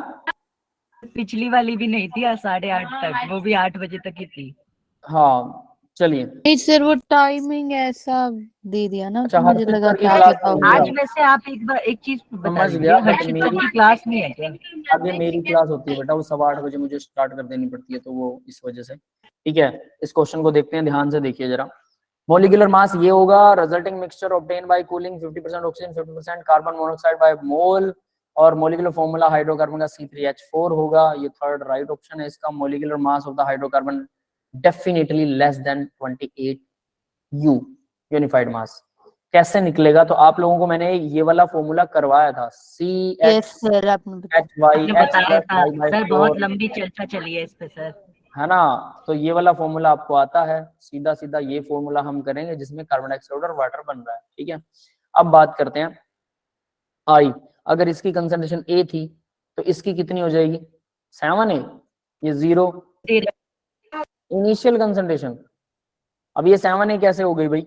पिछली वाली भी नहीं थी 8:30 तक, वो भी 8 बजे तक ही थी। हाँ चलिए। नहीं सर, वो टाइमिंग ऐसा दे दिया ना, अच्छा, तो मुझे हर्षित लगा सर की कि आप क्लास बताओगे। आज वैसे आप एक बार एक चीज बता समझ दीजिए, गया, बट हर्षित सर की क्लास नहीं है क्या? अब ये मेरी क्लास होती है बेटा, वो 8:15 बजे मुझे स्टार्ट कर देनी पड़ती है, तो वो इस वजह से। ठीक है, इस क्वेश्चन को देखते हैं, ध्यान से देखिए जरा। मॉलिक्यूलर मास ये होगा, resulting mixture obtain bye cooling 50% oxygen 50% carbon monoxide by mole, और मॉलिक्यूलर फॉर्मूला हाइड्रोकार्बन का C3H4 होगा, ये थर्ड राइट ऑप्शन है इसका। Molecular mass of the hydrocarbon definitely less than 28 U unified mass. कैसे निकलेगा? तो आप लोगों को मैंने ये वाला फॉर्मूला करवाया था, यस सर, आपने आपने बताया था सर, बहुत CHYH+Y/4, लंबी चर्चा चली है इस पे सर। है ना? तो ये वाला फॉर्मूला आपको आता है, सीधा सीधा ये फॉर्मूला हम करेंगे जिसमें कार्बन डाइऑक्साइड और वाटर बन रहा है। ठीक है, अब बात करते हैं आई। अगर इसकी कंसंट्रेशन A थी तो इसकी कितनी हो जाएगी? 7A, ये 0 इनिशियल कंसंट्रेशन। अब ये 7A कैसे हो गई भाई?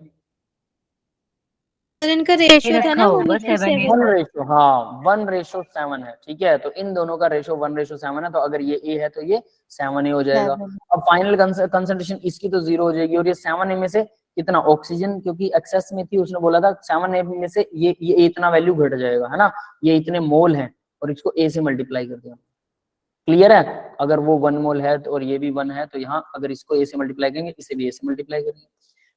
सर इनका रेशियो था रखा ना होगा 1:7। 7 1 रेशो, हाँ 1:7 है। ठीक है, तो इन दोनों का रेशो 1:7 है, तो अगर ये A है तो ये 7A हो जाएगा। अब फाइनल कंसंट्रेशन इसकी तो 0 हो जाएगी, और ये 7A में से कितना ऑक्सीजन, क्योंकि एक्सेस में थी, उसने बोला था 7A में से ये इतना वैल्यू घट जाएगा, है ना? ये इतने मोल है, और इसको A से मल्टीप्लाई कर दिया। क्लियर है? अगर वो 1 मोल है तो, और ये भी 1 है, तो यहाँ अगर इसको A से मल्टीप्लाई करेंगे, इसे भी A से मल्टीप्लाई करेंगे।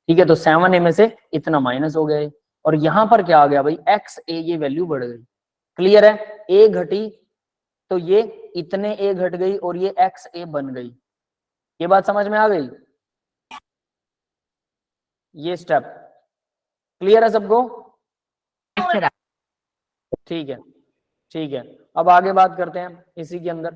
ठीक है, तो 7A में से इतना माइनस हो गए, और यहाँ पर क्या आ गया भाई? XA, ये वैल्यू बढ़ गई। क्लियर है? A घटी तो ये इतने A घट गई, और ये XA बन गई। ये बात समझ में आ गई? ये स्टेप क्लियर है सबको? ठीक है, ठीक है। अब आगे बात करते हैं इसी के अंदर।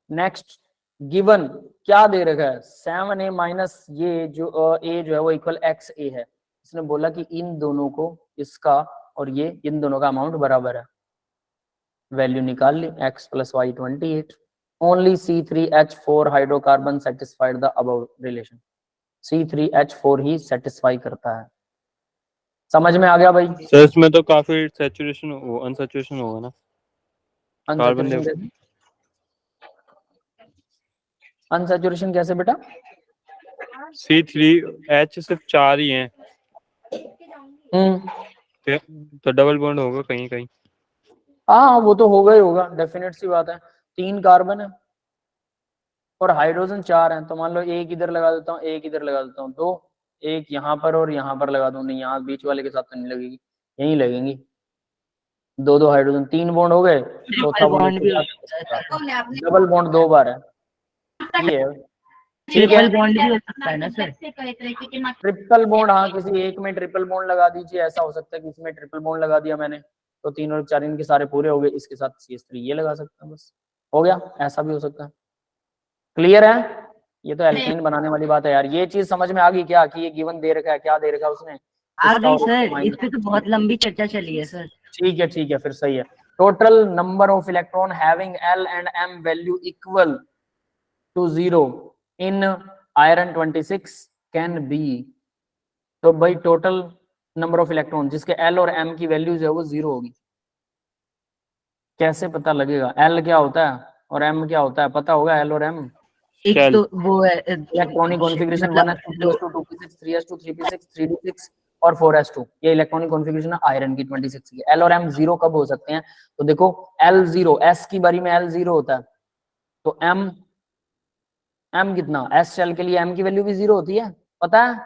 नेक्स्ट, गिवन क्या दे रखा है? 7A माइनस ये जो A जो है वो इक्वल XA है। इसने बोला कि इन दोनों को, इसका और ये, इन दोनों का अमाउंट बराबर है। वैल्यू निकाल ली, x + y 28। Only C3H4 hydrocarbon satisfied the above relation. C3H4 he satisfy करता है। समझ में आ गया भाई? सर इसमें तो काफी सैचुरेशन अनसैचुरेशन होगा ना? कार्बन अनसैचुरेशन अनसैचुरेशन कैसे बेटा? C3H सिर्फ 4 ही हैं, तो डबल बॉन्ड होगा कहीं कहीं। हाँ, वो तो होगा ही होगा, डेफिनेट सी बात है। 3 कार्बन है और हाइड्रोजन 4 है, तो मान लो एक इधर लगा देता हूँ, एक इधर लगा देता हूँ, 2 एक यहाँ पर और यहाँ पर लगा दूं। नहीं, यहाँ बीच वाले के साथ तो नहीं लगेगी, यहीं लगेंगी। दो दो हाइड्रोजन, 3 बॉन्ड हो गए, चौथा ट्रिपल बॉन्ड बॉन्ड भी हो सकता है, डबल बॉन्ड 2 बार है, ये है। ठीक है, ट्रिपल बॉन्ड भी हो सकता है ना सर। ट्रिपल बॉन्ड, हाँ किसी एक में ट्रिपल बॉन्ड लगा दीजिए, ऐसा हो सकता है कि इसमें ट्रिपल बॉन्ड लगा दिया मैंने तो 3 और 4 इनके सारे पूरे हो गए, इसके साथ CH3 ये लगा सकता है, बस हो गया, ऐसा भी हो सकता है। क्लियर है? ये तो एल्केन बनाने वाली बात है यार, ये चीज समझ में आ गई क्या कि ये गिवन दे रखा है, क्या दे रखा है उसने, आ इसका गई और सर, उसका इस पे तो बहुत लंबी चर्चा चली है सर। ठीक है, फिर सही है। Total number of electron having L and M value equal to 0 in iron 26 can be. तो भाई टोटल नंबर ऑफ इलेक्ट्रॉन जिसके L और M की वैल्यूज है वो 0 होगी। कैसे पता लगेगा? L क्या होता है और M क्या होता है, पता होगा L और M? एक Shell. तो वो है इलेक्ट्रॉनिक कॉन्फ़िगरेशन मतलब 1s2 2s2 2p6 3s2 3p6 3d6 और 4s2, ये इलेक्ट्रॉनिक कॉन्फ़िगरेशन है आयरन की 26 की। L और M 0 कब हो सकते हैं? तो देखो L 0, S की बारी में L 0 होता है, तो M कितना, S शेल के लिए M की वैल्यू भी 0 होती है, पता है?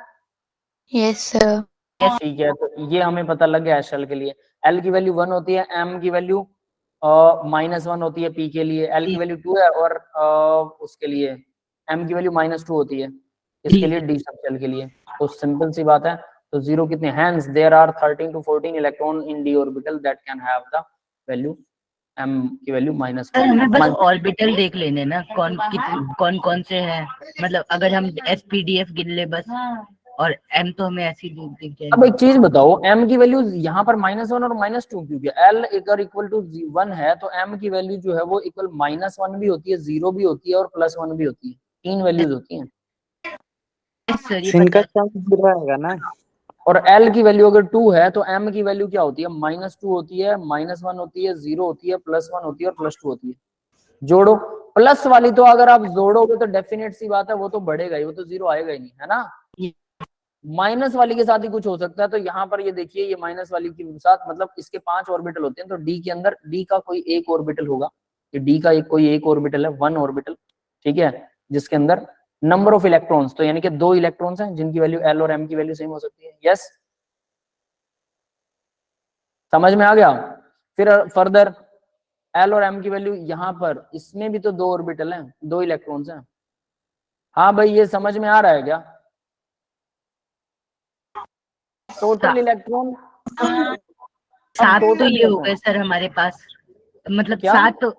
Yes sir. ठीक है, तो ये हमें पता लग गया शेल के लिए। L की वैल्यू 1 होती है, M की वैल्यू -1 होती है P के लिए, L की वैल्यू 2 है और उसके लिए M की वैल्यू -2 होती है, इसके लिए D सब शेल के लिए। तो सिंपल सी बात है, तो 0 कितने, hence there are 13 to 14 electron in D orbital that can have the value M की वैल्यू सर हमें बस -1। ऑर्बिटल देख लेने ना, कौन कौन से हैं, मतलब अगर हम SPDF गिन ले बस, और M तो हमें ऐसी दिख अब जाएगी। एक चीज बताओ, M की वैल्यू यहाँ पर -1 और -2 क्योंकि L अगर इक्वल टू 1 है तो M की वैल्यू जो है वो इक्वल -1 भी होती है, 0 भी होती है और +1 भी होती है, 3 वैल्यूज होती हैं। सर ये सिंक पता का चांस रहेगा ना। और L की वैल्यू अगर 2 है तो M की वैल्यू क्या होती है, -2 होती है, -1 होती है, 0 होती है, +1 होती है और +2 होती है। जोड़ो, प्लस वाली तो अगर आप जोड़ोगे तो डेफिनेट सी बात है वो तो बढ़ेगा ही, वो तो 0 आएगा ही नहीं, है ना? माइनस वाली के साथ ही कुछ हो सकता है, तो यहाँ पर ये देखिए, ये माइनस वाली के साथ मतलब इसके 5 ऑर्बिटल होते हैं, तो डी के अंदर डी का कोई एक ऑर्बिटल होगा, ये डी का कोई एक ऑर्बिटल है, 1 ऑर्बिटल, ठीक है, जिसके अंदर नंबर ऑफ इलेक्ट्रॉन्स, तो यानी कि 2 इलेक्ट्रॉन्स हैं जिनकी वैल्यू L और M की वैल्यू सेम हो सकती है। यस, समझ में आ गया? फिर फर्दर L और M की वैल्यू यहाँ पर, इसमें भी तो 2 ऑर्बिटल हैं, 2 इलेक्ट्रॉन्स हैं। हाँ भाई, ये समझ में आ रहा है क्या? टोटल इलेक्ट्रॉन 7 तो ये हो गए सर हमारे पास, मतलब क्या? 7 तो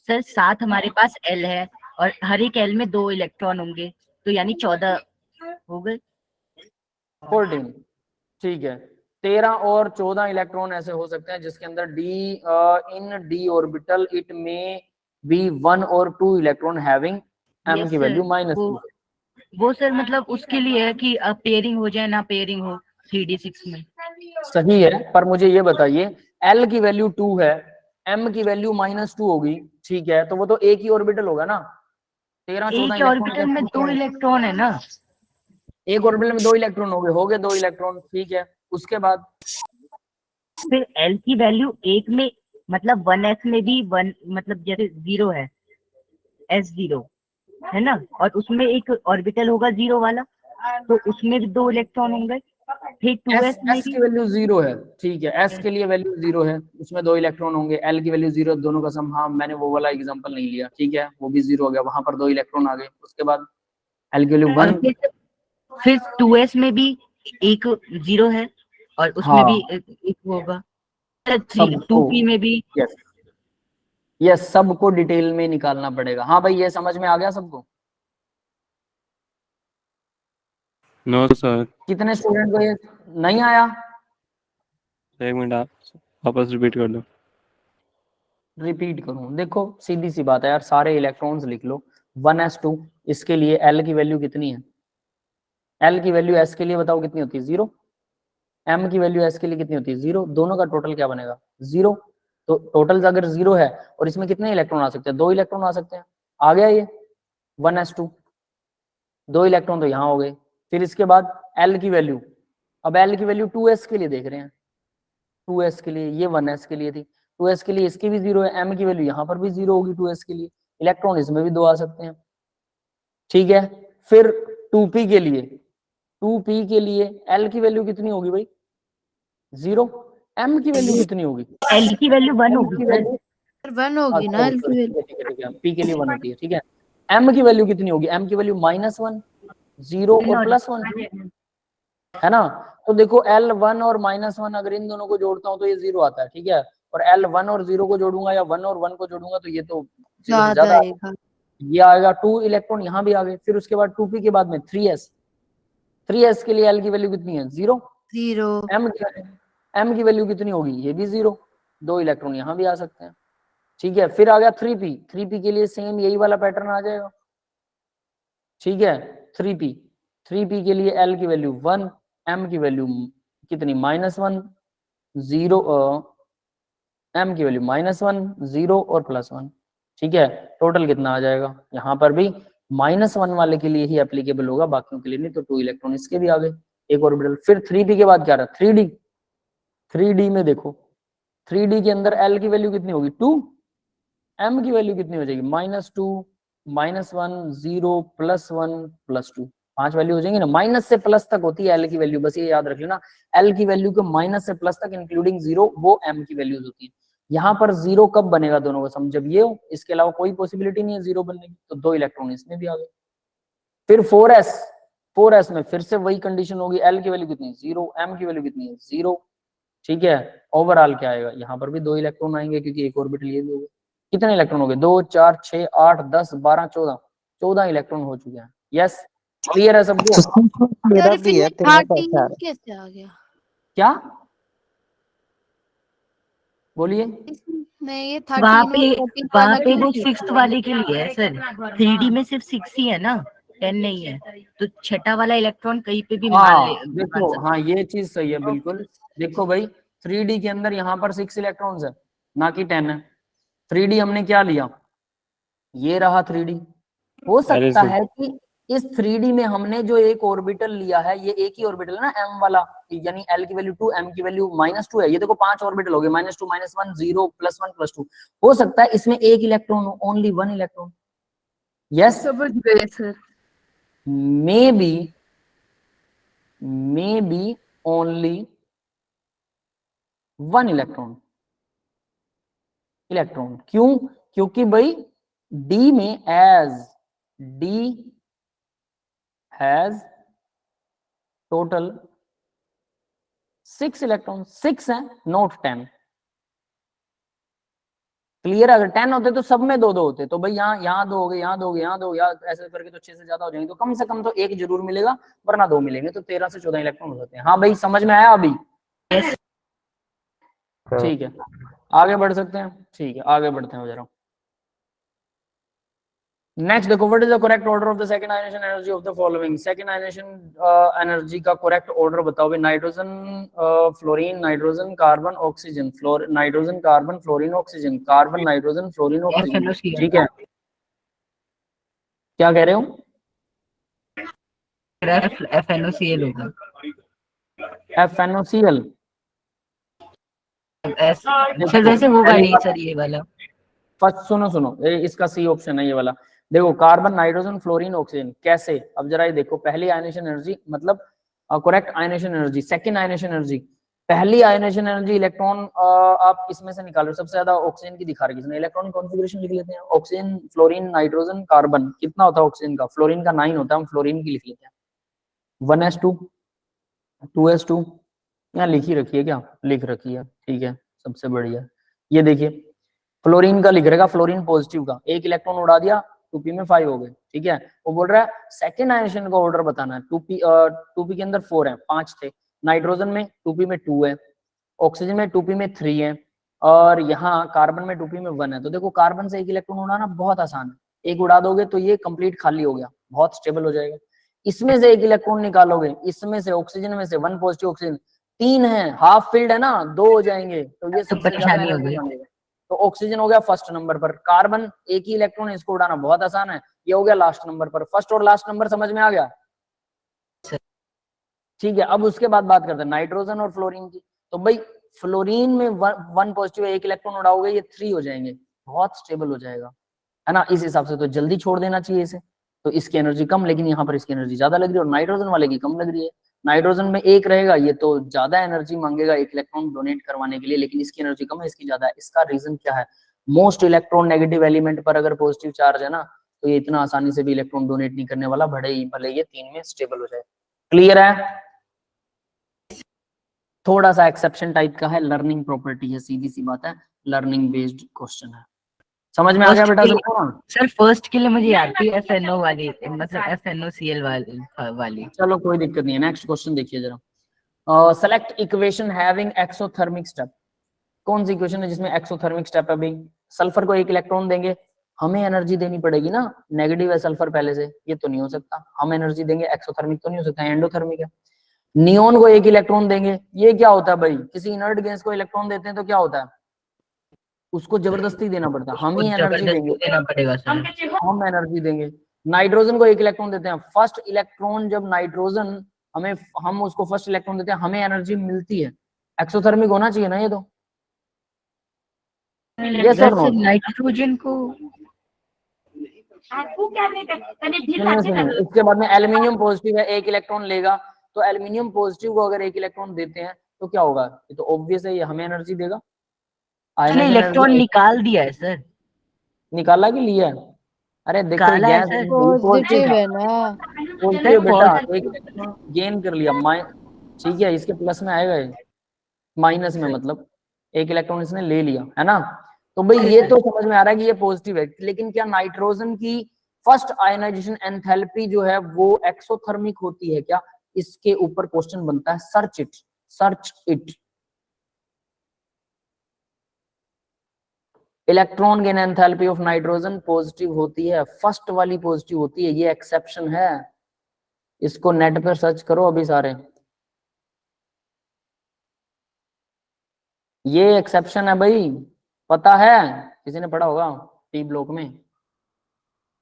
सर 7 हमारे पास L है और हर एक L में 2 इलेक्ट्रॉन होंगे, तो यानी 14 हो गए। 14, ठीक है, 13 और 14 इलेक्ट्रॉन ऐसे हो सकते हैं जिसके अंदर इन डी ऑर्बिटल इट में बी 1 और 2 इलेक्ट्रॉन हैविंग M की वैल्यू -2। वो सर मतलब उसके लिए है कि पेयरिंग हो जाए ना पेयरिंग हो 3d6 में। सही है, पर मुझे ये बताइए, L की वैल्यू 2 है, M की वैल्यू -2 होगी, ठीक है, तो वो तो एक ही ऑर्बिटल होगा ना, 13-14 एक ऑर्बिटल में 2 इलेक्ट्रॉन है ना, एक ऑर्बिटल में 2 इलेक्ट्रॉन हो गए 2 इलेक्ट्रॉन, ठीक है, उसके बाद फिर L की वैल्यू एक में, मतलब 1s में भी 1, मतलब जैसे 0 है, S0 है ना, और उसमें एक ऑर्बिटल होगा 0 वाला, तो उसमें भी 2 इलेक्ट्रॉन होंगे। फिर 2s में S भी की वैल्यू 0 है, ठीक है, S के लिए वैल्यू 0 है, उसमें 2 इलेक्ट्रॉन होंगे, L की वैल्यू 0, दोनों का सम, हाँ मैंने वो वाला एग्जांपल नहीं लिया, ठीक है, वो भी 0 हो गया, वहां पर 2 इलेक्ट्रॉन आ गए, उसके बाद L की वैल्यू 1, फिर 2s में भी एक 0 है और उसमें हाँ भी एक होगा, सबको, 2p में भी। यस यस, सबको डिटेल में निकालना पड़ेगा। हाँ भाई, ये समझ में आ गया सबको? नो सर, कितने स्टूडेंट को ये नहीं आया? एक मिनट आप वापस रिपीट कर दो। रिपीट करूं, देखो सीधी सी बात है यार, सारे इलेक्ट्रॉन्स लिख लो, 1s2, इसके लिए L की वैल्यू कितनी है, L की वैल्यू S के लिए बताओ कितनी होती है, 0, M की वैल्यू S के लिए कितनी होती है, 0, दोनों का टोटल क्या बनेगा, 0, तो टोटल अगर 0 है और इसमें कितने इलेक्ट्रॉन आ सकते हैं, 2 इलेक्ट्रॉन आ सकते हैं, आ गया ये 1s2, 2 इलेक्ट्रॉन तो यहाँ हो गए। फिर इसके बाद L की वैल्यू, अब L की वैल्यू 2s के लिए देख रहे हैं, 2s के लिए, ये 1s के लिए थी, 2s के लिए इसकी भी 0 है, M की वैल्यू यहाँ पर भी 0 होगी 2s के लिए, इलेक्ट्रॉन इसमें भी 2 आ सकते हैं, ठीक है। फिर 2p के लिए, 2p के लिए L की वैल्यू कितनी होगी भाई, 0, m की वैल्यू कितनी होगी? एल की वैल्यू 1 m होगी की सर। वैल्यू वन होगी ना एल की ठीक वैल्यू। है ठीक है ठीक है, p के लिए 1 होती है, ठीक है। m की वैल्यू कितनी होगी? m की वैल्यू -1, 0 और +1 है ना। तो देखो L1 और -1 अगर इन दोनों को जोड़ता हूँ तो ये 0 आता है, ठीक है। और L1 और 0 को जोड़ूंगा या 1 और 1 को जोड़ूंगा तो ये तो 0 से ज्यादा ज्यादा आएगा। ये आएगा। 2 इलेक्ट्रॉन यहाँ भी आ गए। फिर उसके बाद 2p के बाद में 3s के लिए L की वैल्यू कितनी है? 0। 0। m की वैल्यू कितनी होगी? ये भी 0। 2 इलेक्ट्रॉन यहाँ भी आ सकते हैं, ठीक है। फिर आ गया 3p के लिए सेम यही वाला पैटर्न आ जाएगा, ठीक है। 3p के लिए L की वैल्यू 1, m की वैल्यू कितनी? -1, 0, m की वैल्यू -1, 0 और +1, ठीक है। टोटल कितना आ जाएगा? यहाँ पर भी -1 वाले के लिए ही एप्लीकेबल होगा, बाकियों के लिए नहीं। तो 2 इलेक्ट्रॉन इसके भी आ गए, एक ऑर्बिटल। फिर 3p के बाद क्या रहा? 3d में देखो, 3d के अंदर L की वैल्यू कितनी होगी? 2, m की वैल्यू कितनी हो जाएगी? -2, -1, 0, +1, +2, 5 वैल्यू हो जाएंगी ना। माइनस से प्लस तक होती है L की वैल्यू, बस ये याद रख लेना। L की वैल्यू को माइनस से प्लस तक इंक्लूडिंग 0 वो m की वैल्यूज होती है। यहाँ पर 0 कब बनेगा दोनों का सम? जब ये हो, इसके अलावा कोई पॉसिबिलिटी नहीं है 0 बनने की। तो 2 इलेक्ट्रॉन इसमें भी आ गए। फिर 4s में फिर से वही कंडीशन होगी। L की वैल्यू कितनी? 0, m की वैल्यू कितनी है? 0, ठीक है। ओवरऑल क्या आएगा? यहाँ पर भी 2 इलेक्ट्रॉन आएंगे क्योंकि एक ऑर्बिटल ये भी होगा। कितने इलेक्ट्रॉन हो गए? 2, 4, 6, 8, 10, 12, 14 इलेक्ट्रॉन हो चुके हैं। यस, क्लियर है सबको? मेरा अरे भी फिर है, तेरा कैसा 13 है? कैसे आ गया? क्या बोलिए? इसमें ये वहाँ 13 और 14 वाला पे क्यों वो नहीं 6th है? वाले के लिए है सर। 3D में सिर्फ 6 ही है ना, 10 नहीं है। तो छठा वाला इलेक्ट्रॉन कहीं पे भी मान देखो, सकते हाँ ये चीज सही है बिल्कुल। देखो भाई, 3D के अंदर यहाँ पर 6 इलेक्ट्रॉन्स है, ना कि 10 है। 3D हमने क्या लिया? ये रहा 3D। हो सकता LS है कि इस 3D में हमने जो एक ऑर्बिटल लिया है, ये एक ही ऑर्बिटल है ना m वाला, यानी L की वैल्यू 2, m की वैल्यू -2 है। ये देखो 5 ऑर्बिटल हो गए, -2, -1, 0, +1, +2। हो सकता है इसमें एक इलेक्ट्रॉन हो, ओनली 1 इलेक्ट्रॉन। यस, समझ गए sir. May be only 1 electron. क्यों? क्योंकि भाई D में D हैज टोटल 6 इलेक्ट्रॉन, 6 है, नॉट 10। क्लियर? अगर 10 होते तो सब में 2-2 होते। तो भाई यहाँ 2 हो गए, यहाँ 2 हो गए, यहाँ 2, यहाँ ऐसे करके तो 6 से ज्यादा हो जाएंगे। तो कम से कम तो एक जरूर मिलेगा, वरना 2 मिलेंगे। तो 13 से 14 इलेक्ट्रॉन हो जाते हैं। हाँ भाई, समझ में आया अभी? हैं। ठीक है, आगे बढ़ सकते हैं। ठीक है, आगे बढ़ते हैं जरा। नेक्स्ट देखो, what is the correct order of the second ionisation energy of the following. Second ionisation energy का करेक्ट ऑर्डर बताओ भाई। Nitrogen, fluorine, nitrogen, carbon, oxygen, nitrogen, carbon, fluorine, oxygen, carbon, nitrogen, fluorine, oxygen, FNOCl ठीक है। क्या कह रहे हो? FNOCl होगा। FNOCl सर वैसे होगा नहीं सर ये वाला। फर्स्ट सुनो, इसका सी ऑप्शन है ये वाला। देखो, कार्बन, नाइट्रोजन, फ्लोरीन, ऑक्सीजन, कैसे? अब जरा ये देखो, पहली आयनेशन एनर्जी मतलब correct ionisation energy, second ionisation energy. पहली आयनेशन एनर्जी इलेक्ट्रॉन आप इसमें से निकालो, सबसे ज्यादा ऑक्सीजन की दिखा रही है इसमें। इलेक्ट्रॉन कॉन्फ़िगरेशन लिख लेते हैं। Oxygen, fluorine, nitrogen, carbon. कितना होता है ऑक्सीजन का? फ्लोरीन का 9 होता है। हम फ्लोरीन की लिख लेते हैं 1s2, 2s2। यहाँ लिख ही रखी है क्या? लिख रखी है, ठीक है, सबसे बढ़िया। ये देखिए, फ्लोरीन का लिख रहेगा, फ्लोरीन पॉजिटिव का, एक इलेक्ट्रॉन उड़ा दिया, 2p में 5 हो गए, ठीक है। वो बोल रहा है सेकंड आयनेशन का ऑर्डर बताना है। 2p के अंदर 4 है, 5 थे। नाइट्रोजन में 2p में 2 है, ऑक्सीजन में 2p में 3 है, और यहाँ कार्बन में 2p में 1 है। तो देखो, कार्बन से एक इलेक्ट्रॉन उड़ाना बहुत आसान है। एक उड़ा दोगे तो ये कंप्लीट खाली हो गया, बहुत स्टेबल हो जाएगा। इसमें से एक इलेक्ट्रॉन निकालोगे, इसमें से ऑक्सीजन में से 1 पॉजिटिव ऑक्सीजन, 3 है, हाफ फिल्ड है ना, 2 हो जाएंगे। तो ये सबसे ज्यादा परेशानी हो एनर्जी गई। मांगेगा। तो ऑक्सीजन हो गया फर्स्ट नंबर पर। कार्बन एक ही इलेक्ट्रॉन है, इसको उड़ाना बहुत आसान है, ये हो गया लास्ट नंबर पर। फर्स्ट और लास्ट नंबर समझ में आ गया? ठीक है। अब उसके बाद बात करते हैं नाइट्रोजन और फ्लोरीन की। तो भाई फ्लोरीन में 1 पॉजिटिव है, एक इलेक्ट्रॉन उड़ाओगे, ये 3 हो जाएंगे, बहुत स्टेबल हो जाएगा, है ना। इस हिसाब से तो जल्दी छोड़ देना चाहिए इसे। तो इसकी एनर्जी कम, लेकिन यहाँ पर इसकी एनर्जी ज्यादा लग रही है, और नाइट्रोजन वाले की कम लग रही है। नाइट्रोजन में एक रहेगा, ये तो ज्यादा एनर्जी मांगेगा एक इलेक्ट्रॉन डोनेट करवाने के लिए, लेकिन इसकी एनर्जी कम है, इसकी ज्यादा है। इसका रीजन क्या है? मोस्ट इलेक्ट्रॉन नेगेटिव एलिमेंट पर अगर पॉजिटिव चार्ज है ना, तो ये इतना आसानी से भी इलेक्ट्रॉन डोनेट नहीं करने वाला, भले ये 3 में स्टेबल हो जाए। क्लियर है? थोड़ा सा एक्सेप्शन टाइप का है, लर्निंग प्रॉपर्टी है, सीधी सी बात है, लर्निंग बेस्ड क्वेश्चन है। समझ में आ गया बेटा सबको ना? सर फर्स्ट के लिए मुझे याद थी SNO वाली, मतलब FNOCl वाली। चलो कोई दिक्कत नहीं है, नेक्स्ट क्वेश्चन देखिए जरा। Select equation having exothermic step. कौन सी इक्वेशन है जिसमें एक्सोथर्मिक स्टेप है भाई? सल्फर को एक इलेक्ट्रॉन देंगे, हमें एनर्जी देनी पड़ेगी ना, नेगेटिव है सल्फर पहले से, ये तो नहीं हो सकता, हम एनर्जी देंगे, एक्सोथर्मिक तो नहीं हो सकता, एंडोथर्मिक है। नियोन को एक इलेक्ट्रॉन देंगे, ये क्या होता है भाई? किसी इनर्ट गैस को इलेक्ट्रॉन देते हैं तो क्या होता है? उसको जबरदस्ती देना पड़ता है, हम ही एनर्जी देंगे, देना पड़ेगा सर। हम एनर्जी देंगे। नाइट्रोजन को एक इलेक्ट्रॉन देते हैं, फर्स्ट इलेक्ट्रॉन जब नाइट्रोजन हमें, हम उसको फर्स्ट इलेक्ट्रॉन देते हैं, हमें एनर्जी मिलती है, एक्सोथर्मिक होना चाहिए ना ये तो। यस और नो? नाइट्रोजन को इसके बाद में एल्यूमिनियम पॉजिटिव है, एक इलेक्ट्रॉन लेगा, तो एल्यूमिनियम पॉजिटिव को अगर एक इलेक्ट्रॉन देते हैं तो क्या होगा? ये तो ऑब्वियस है, ये हमें एनर्जी देगा। मैंने इलेक्ट्रॉन निकाल दिया है सर। निकाला कि लिया है? अरे देखो निकाला है गैस सर। पॉजिटिव है ना, पॉजिटिव बेटा, एक इलेक्ट्रॉन गेन कर लिया, ठीक है, इसके प्लस में आएगा, ये माइनस में, मतलब एक इलेक्ट्रॉन इसने ले लिया, है ना? तो भाई ये तो समझ में आ रहा है कि ये पॉजिटिव है, लेकिन क्या नाइट्रोजन की फर्स्ट आयनाइजेशन एंथैल्पी जो है वो एक्सोथर्मिक होती है क्या? इसके ऊपर क्वेश्चन बनता है, search it, search it. Electron gain enthalpy of nitrogen positive होती है, फर्स्ट वाली पॉजिटिव होती है, ये एक्सेप्शन है, इसको नेट पर सर्च करो अभी सारे, ये एक्सेप्शन है भाई, पता है? किसी ने पढ़ा होगा टी ब्लॉक में?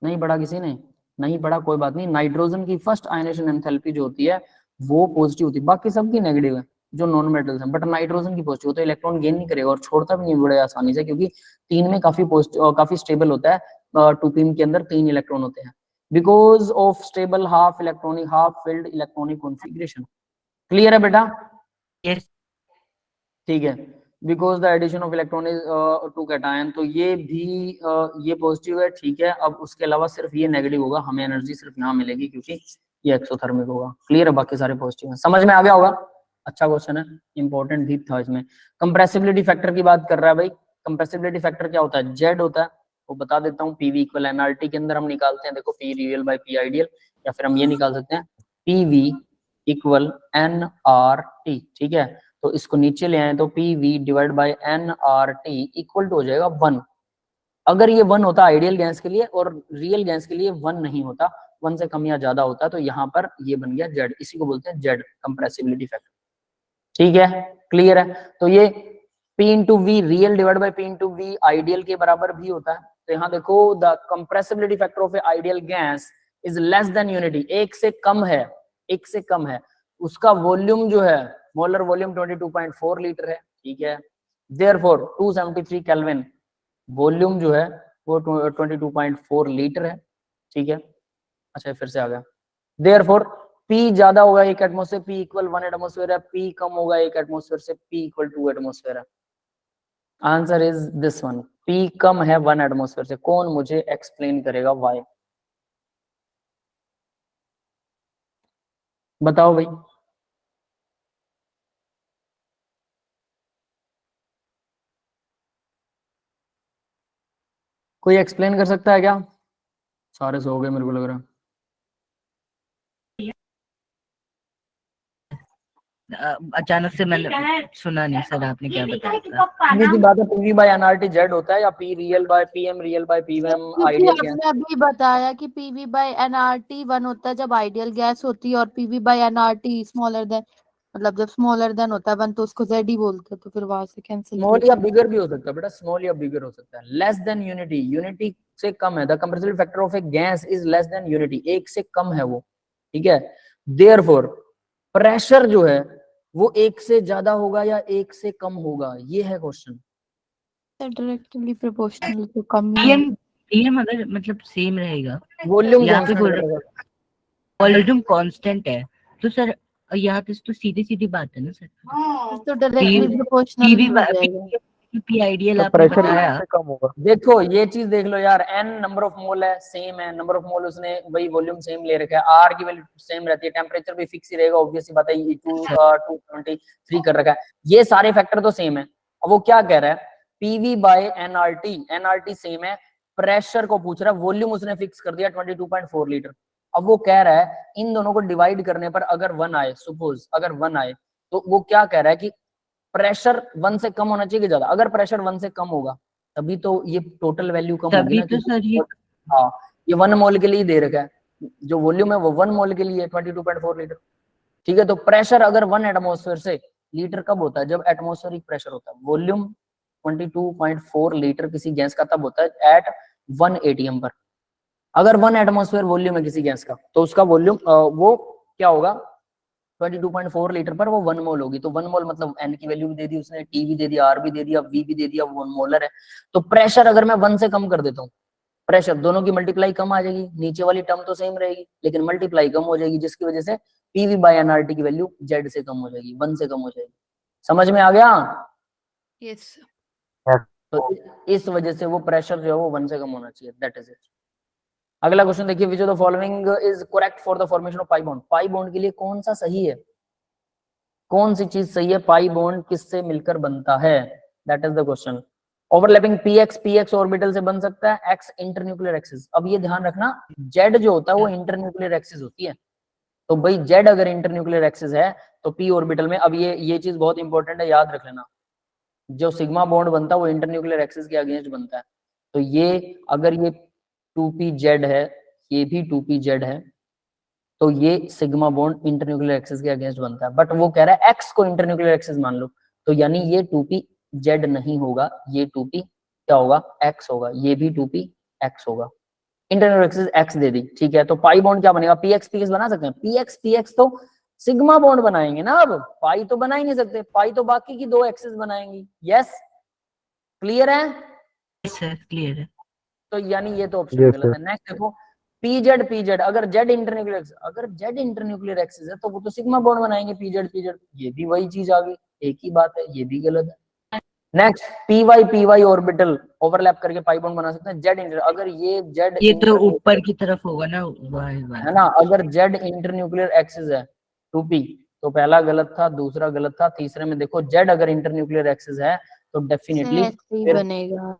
नहीं पढ़ा किसी ने? नहीं पढ़ा, कोई बात नहीं। नाइट्रोजन की फर्स्ट आयनेशन एंथैल्पी जो होती है वो पॉजिटिव होती है, बाकी सबकी नेगेटिव है जो नॉन मेटल्स हैं, बट नाइट्रोजन की पॉजिटिव, तो इलेक्ट्रॉन गेन नहीं करेगा और छोड़ता भी नहीं बड़े आसानी से, क्योंकि 3 में काफी पॉजिटिव, काफी स्टेबल होता है। 2p के अंदर 3 इलेक्ट्रॉन होते हैं, because of stable half electronic half filled electronic configuration. Clear है बेटा? यस। ठीक है, because the addition of electron is to cation, तो ये भी ये पॉजिटिव है, ठीक है। अब उसके अलावा सिर्फ ये नेगेटिव होगा, हमें एनर्जी सिर्फ यहाँ मिलेगी क्योंकि ये एक्सोथर्मिक होगा। क्लियर है? बाकी सारे पॉजिटिव हैं, समझ में आ गया होगा? अच्छा क्वेश्चन है, इंपॉर्टेंट भी था इसमें। कंप्रेसिबिलिटी फैक्टर की बात कर रहा है भाई, कंप्रेसिबिलिटी फैक्टर क्या होता है? जेड होता है, वो बता देता हूँ, पीवी इक्वल एनआरटी के अंदर हम निकालते हैं, देखो P real by P ideal, या फिर हम ये निकाल सकते हैं पीवी इक्वल एनआरटी, ठीक है। तो इसको नीचे ले आए तो PV divide by nRT equal to हो जाएगा 1। अगर ये 1 होता आइडियल गैस के लिए और रियल गैस के लिए 1 नहीं होता, 1 से कम या ज्यादा होता, तो यहाँ पर ये बन गया जेड, इसी को बोलते हैं जेड, कंप्रेसिबिलिटी फैक्टर। ठीक है, क्लियर है? तो ये P into V real divide by P into V ideal के बराबर भी होता है। तो यहाँ देखो, the compressibility factor of a ideal gas is less than unity, एक से कम है, एक से कम है। उसका वॉल्यूम जो है, मोलर वॉल्यूम 22.4 लीटर है, ठीक है। देयरफॉर 273 केल्विन वॉल्यूम जो है वो 22.4 लीटर है, ठीक है। अच्छा फिर से आ गया, देयरफॉर P ज्यादा होगा 1 एटमॉस्फेयर, P इक्वल 1 एटमॉस्फेयर है, P कम होगा 1 एटमॉस्फेयर से, P इक्वल 2 एटमॉस्फेयर है। Answer is this one, P कम है 1 एटमॉस्फेयर से। कौन मुझे एक्सप्लेन करेगा व्हाई? बताओ भाई। कोई एक्सप्लेन कर सकता है क्या? सारे सो गए मेरे को लग रहा है। अचानक से मैंने सुना नहीं सर, आपने क्या बताया? ये बात है, पीवी बाय एनआरटी जेड होता है या P real by PM real by PM ideal gas? आपने अभी बताया कि पीवी बाय एनआरटी 1 होता है जब आइडियल गैस होती है, और PV by nRT smaller than, मतलब जब स्मॉलर देन होता है 1 तो उसको जेड ही बोलते हैं, तो फिर वहां से कैंसिल। स्मॉल या बिगर भी हो सकता है बेटा, स्मॉल या बिगर हो सकता है। लेस देन यूनिटी, यूनिटी से कम है। The compressibility factor of A gas is less than unity, एक से कम है वो, ठीक है। देयरफॉर प्रेशर जो है वो एक से ज्यादा होगा या एक से कम होगा, ये है क्वेश्चन। डायरेक्टली प्रोपोर्शनल तो कम ही है। पीएम अगर मतलब सेम रहेगा, वॉल्यूम यहाँ पे बोल कांस्टेंट रहा वॉल्यूम कांस्टेंट है, तो सर और यहाँ पे तो सीधी सीधी बात है ना सर। तो डायरेक्टली प्रोपोर्शनल पीवी हो जाएगा। पी आइडियल तो आपने प्रेशर बताया। से कम होगा। देखो ये चीज देख लो यार, n नंबर ऑफ मोल है, सेम है, नंबर ऑफ मोल उसने वही वॉल्यूम सेम ले रखा है, r की वैल्यू सेम रहती है, टेम्परेचर भी फिक्स ही रहेगा, ऑब्वियस सी बात है, ये 273 कर रखा है, ये सारे फैक्टर तो सेम है। अब वो क्या कह रहा है, PV by nRT, nRT same है, प्रेशर को पूछ रहा है, वॉल्यूम उसने फिक्स कर दिया 22.4 लीटर। अब वो कह रहा है इन दोनों को डिवाइड करने पर अगर 1 आए, सपोज अगर 1 आए, तो वो क्या कह रहा है कि प्रेशर 1 से कम होना चाहिए कि ज्यादा, अगर प्रेशर 1 से कम होगा तभी तो ये टोटल वैल्यू कम होगी तभी ना, तो सर ये हाँ ये 1 मोल के लिए दे रखा है, जो वॉल्यूम है वो 1 मोल के लिए 22.4 लीटर। ठीक है, तो प्रेशर अगर 1 एटमॉस्फेयर से, लीटर कब होता है, जब एटमॉस्फेरिक प्रेशर होता है, वॉल्यूम 22.4 लीटर किसी गैस का तब होता है एट 1 एटीएम पर। अगर 1 एटमॉस्फेयर वॉल्यूम है किसी गैस का तो उसका वॉल्यूम वो क्या होगा, 22.4 लीटर पर वो 1 मोल होगी। तो 1 मोल मतलब n की वैल्यू भी दे दी उसने, t भी दे दिया, r भी दे दिया, v भी दे दिया, वो 1 मोलर है। तो प्रेशर अगर मैं 1 से कम कर देता हूँ, प्रेशर दोनों की मल्टीप्लाई कम आ जाएगी, नीचे वाली टर्म तो सेम रहेगी लेकिन मल्टीप्लाई कम हो जाएगी, जिसकी वजह से पीवी बाय एनआरटी की वैल्यू z से कम हो जाएगी, 1 से कम हो जाएगी। समझ में आ गया? यस। तो इस वजह से वो प्रेशर जो है वो 1 से कम होना चाहिए, दैट इज इट। अगला क्वेश्चन देखिए, which of the following is correct for the formation of pi bond. Pi bond के लिए कौन सा सही है, कौन सी चीज सही है, पाई बॉन्ड किससे मिलकर बनता है, that is the question. Overlapping px orbital से बन सकता है, x इंटरन्यूक्लियर एक्सिस। अब ये ध्यान रखना, z जो होता है वो इंटरन्यूक्लियर एक्सिस होती है, तो भाई z अगर इंटरन्यूक्लियर एक्सिस है तो p ऑर्बिटल में, अब ये चीज बहुत इंपॉर्टेंट है, याद रख लेना, जो सिग्मा बॉन्ड बनता है वो इंटरन्यूक्लियर एक्सिस के अगेंस्ट बनता है। तो ये अगर ये 2pz है, ये भी 2pz है, तो ये सिग्मा बॉन्ड इंटरन्यूक्लियर एक्सिस के अगेंस्ट बनता है। बट वो कह रहा है एक्स को इंटरन्यूक्लियर एक्सिस मान लो, तो यानी ये 2pz नहीं होगा, ये 2p क्या होगा, x होगा, ये भी 2px होगा, इंटरन्यूक्लियर एक्सिस x दे दी। ठीक है, तो पाई बॉन्ड क्या बनेगा, px बना सकते हैं, px तो सिग्मा बॉन्ड बनाएंगे ना, अब पाई तो बना ही नहीं सकते, पाई तो बाकी की 2 एक्सिस बनाएंगी। यस, क्लियर है? सर क्लियर है। तो यानी ये तो ऑप्शन गलत है। नेक्स्ट देखो, pz अगर z इंटरन्यूक्लियर एक्सिस है तो वो तो सिग्मा बॉन्ड बनाएंगे, pz, ये भी वही चीज आ गई, एक ही बात है, ये भी गलत है। नेक्स्ट, py ऑर्बिटल ओवरलैप करके पाई बॉन्ड बना सकते हैं, z अगर ये तो ऊपर की तरफ होगा ना, है ना, अगर z इंटरन्यूक्लियर एक्सिस है 2p, तो पहला गलत था, दूसरा गलत था, तीसरे में देखो z अगर इंटरन्यूक्लियर एक्सिस है तो डेफिनेटली बनेगा,